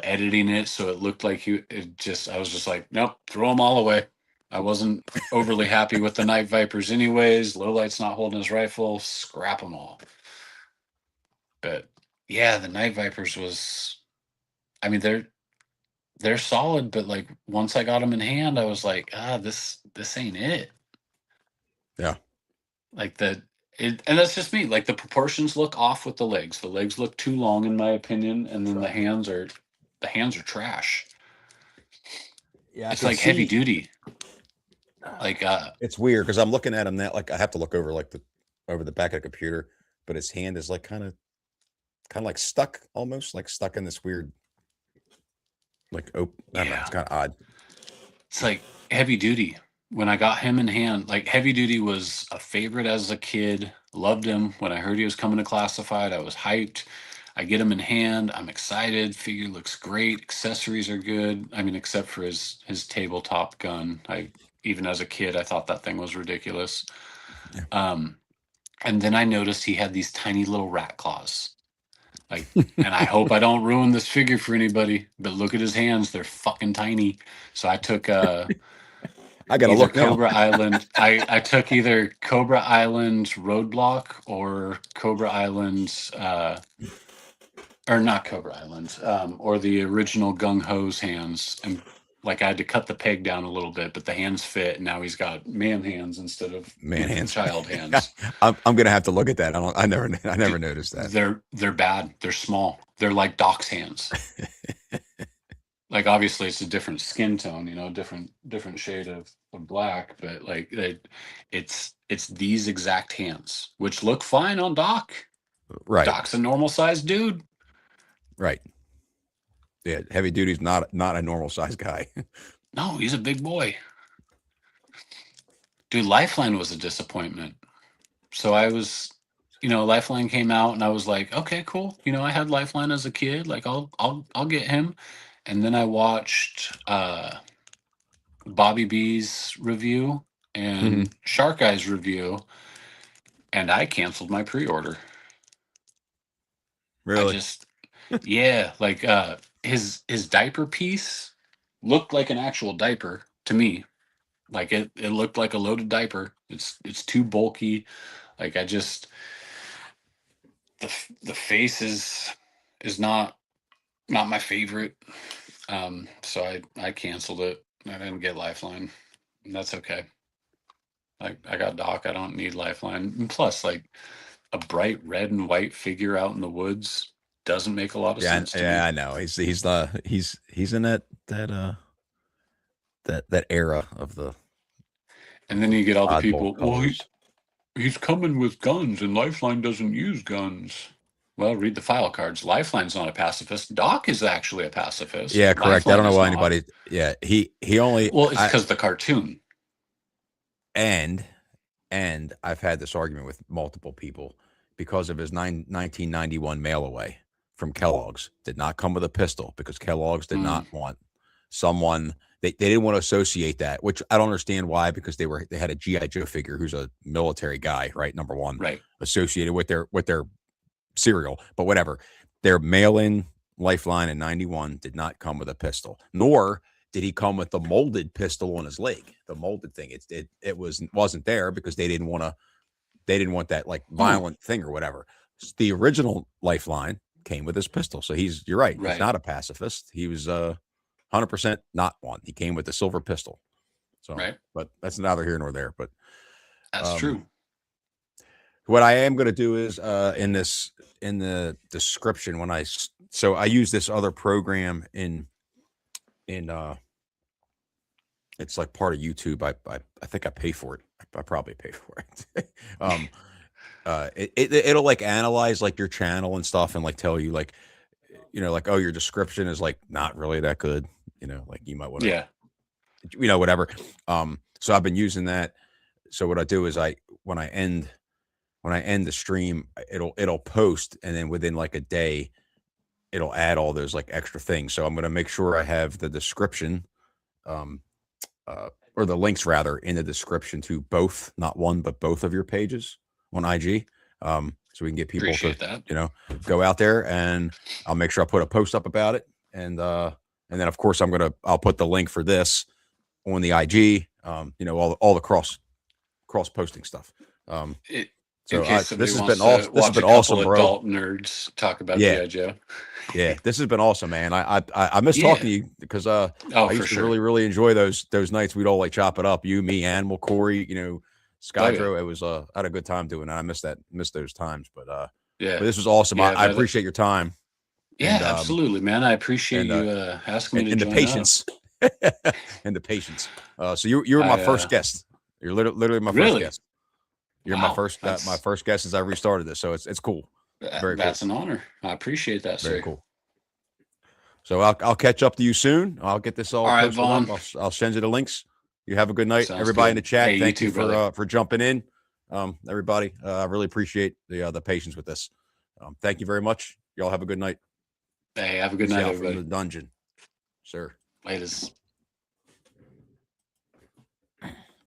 S2: editing it so it looked like I was just like, nope, throw them all away. I wasn't overly happy with the Night Vipers anyways. Lowlight's not holding his rifle, scrap them all. But yeah, the Night Vipers I mean, they're solid, but like once I got them in hand, I was like, this ain't it.
S1: yeah.
S2: Like and that's just me. Like the proportions look off with the legs. The legs look too long in my opinion, and then the hands are trash.
S1: Yeah, I
S2: It's
S1: can
S2: like heavy
S1: see.
S2: duty. Like
S1: It's weird because I'm looking at him now. Like I have to look over like the over the back of the computer, but his hand is like kind of like stuck, almost like stuck in this weird like oh I don't know.
S2: yeah,
S1: It's kind of odd.
S2: it's like heavy duty. When I got him in hand, like heavy duty was a favorite as a kid. Loved him. When I heard he was coming to Classified, I was hyped. I get him in hand. I'm excited. Figure looks great. Accessories are good. I mean, except for his tabletop gun. I even as a kid, I thought that thing was ridiculous.
S1: Yeah.
S2: Um, and then I noticed he had these tiny little rat claws. Like, and I hope I don't ruin this figure for anybody, but look at his hands. They're fucking tiny. So I took
S1: I gotta
S2: either
S1: look now.
S2: Cobra Island. I took either Cobra Island Roadblock or Cobra Island, or not Cobra Island, or the original Gung Ho's hands. And like I had to cut the peg down a little bit, but the hands fit. And now he's got man hands instead of
S1: Man hands.
S2: child hands.
S1: I'm gonna have to look at that. I never
S2: Dude,
S1: noticed that.
S2: they're bad. They're small. They're like Doc's hands. Like obviously it's a different skin tone, different shade of black, but like it's these exact hands, which look fine on Doc.
S1: Right,
S2: Doc's a normal sized dude.
S1: right. Yeah, heavy duty's not a normal size guy.
S2: No, he's a big boy. Dude, Lifeline was a disappointment. So I was, Lifeline came out and I was like, okay, cool. I had Lifeline as a kid. Like I'll get him. And then I watched Bobby B's review
S1: Mhm.
S2: and Shark Eye's review, and I canceled my pre-order. I
S1: Really?
S2: just yeah, like his diaper piece looked like an actual diaper to me. Like it looked like a loaded diaper. It's too bulky. Like the face is not my favorite. So I canceled it. I didn't get Lifeline. And that's okay. I got Doc. I don't need Lifeline. And plus, like a bright red and white figure out in the woods doesn't make a lot of
S1: Yeah,
S2: sense to
S1: yeah,
S2: me.
S1: I know. He's in that era of the
S2: And then you get all the
S1: oddball
S2: people, well,
S1: colors.
S2: he's coming with guns and Lifeline doesn't use guns. Well, read the file cards. Lifeline's not a pacifist. Doc is actually a pacifist.
S1: Yeah, correct. I don't
S2: Lifeline
S1: know
S2: is
S1: why
S2: not.
S1: anybody. Yeah, he only
S2: Well, it's
S1: I
S2: because the cartoon.
S1: and and I've had this argument with multiple people because of his 1991 mail away from Kellogg's. Did not come with a pistol because Kellogg's did
S2: Mm,
S1: not want someone they didn't want to associate that, which I don't understand why because they had a GI Joe figure who's a military guy, right? Number one,
S2: right.
S1: associated with their cereal, but whatever. Their mail-in Lifeline in 91 did not come with a pistol, nor did he come with the molded pistol on his leg. The molded thing, wasn't there because they didn't want that like
S2: Oh,
S1: violent thing or whatever. The original Lifeline came with his pistol, so you're right. He's
S2: right.
S1: not a pacifist. He was 100% not one. He came with the silver pistol. So,
S2: Right.
S1: but that's neither here nor there. But
S2: That's
S1: um,
S2: true.
S1: what I am going to do is in the description so I use this other program in it's like part of YouTube. I think I pay for it. I probably pay for it. um It'll like analyze like your channel and stuff and like tell you like, like, oh, your description is like not really that good, like you might want to,
S2: Yeah.
S1: whatever. So I've been using that. So what I do is when I end the stream, it'll post, and then within like a day, it'll add all those like extra things. So I'm going to make sure I have the description, or the links rather, in the description to both, not one, but both of your pages on IG. So we can get people
S2: Appreciate
S1: to,
S2: that.
S1: go out there, and I'll make sure I put a post up about it. And then of course I'll put the link for this on the IG, all the cross posting stuff.
S2: In case
S1: this has
S2: wants
S1: been awesome.
S2: to
S1: This has
S2: watch
S1: been
S2: a couple
S1: awesome, bro.
S2: adult nerds talk about G.I. Joe.
S1: Yeah, this has been awesome, man. I miss talking to you because I used to really, really enjoy those nights. We'd all like chop it up. You, me, Animal, Corey, Skydro. It was I had a good time doing that. I miss those times. But
S2: yeah,
S1: but this was awesome.
S2: Yeah,
S1: I appreciate your time.
S2: Yeah, and, absolutely, man. I appreciate you asking me to join
S1: the patience. And the patience. So you were my first guest. You're literally my first guest. You're my first guest since I restarted this, so it's cool. Very cool.
S2: That's an honor. I appreciate that, sir.
S1: Very cool. So I'll catch up to you soon. I'll get this all
S2: right,
S1: posted
S2: Vaughn.
S1: up. I'll send you the links. You have a good night.
S2: Sounds
S1: Everybody
S2: good.
S1: in the chat,
S2: Hey,
S1: thank
S2: you
S1: you
S2: too,
S1: for jumping in. Everybody, I really appreciate the patience with this. Thank you very much. Y'all have a good night.
S2: Hey, have a good night, everybody.
S1: From the dungeon, sir.
S2: Latest.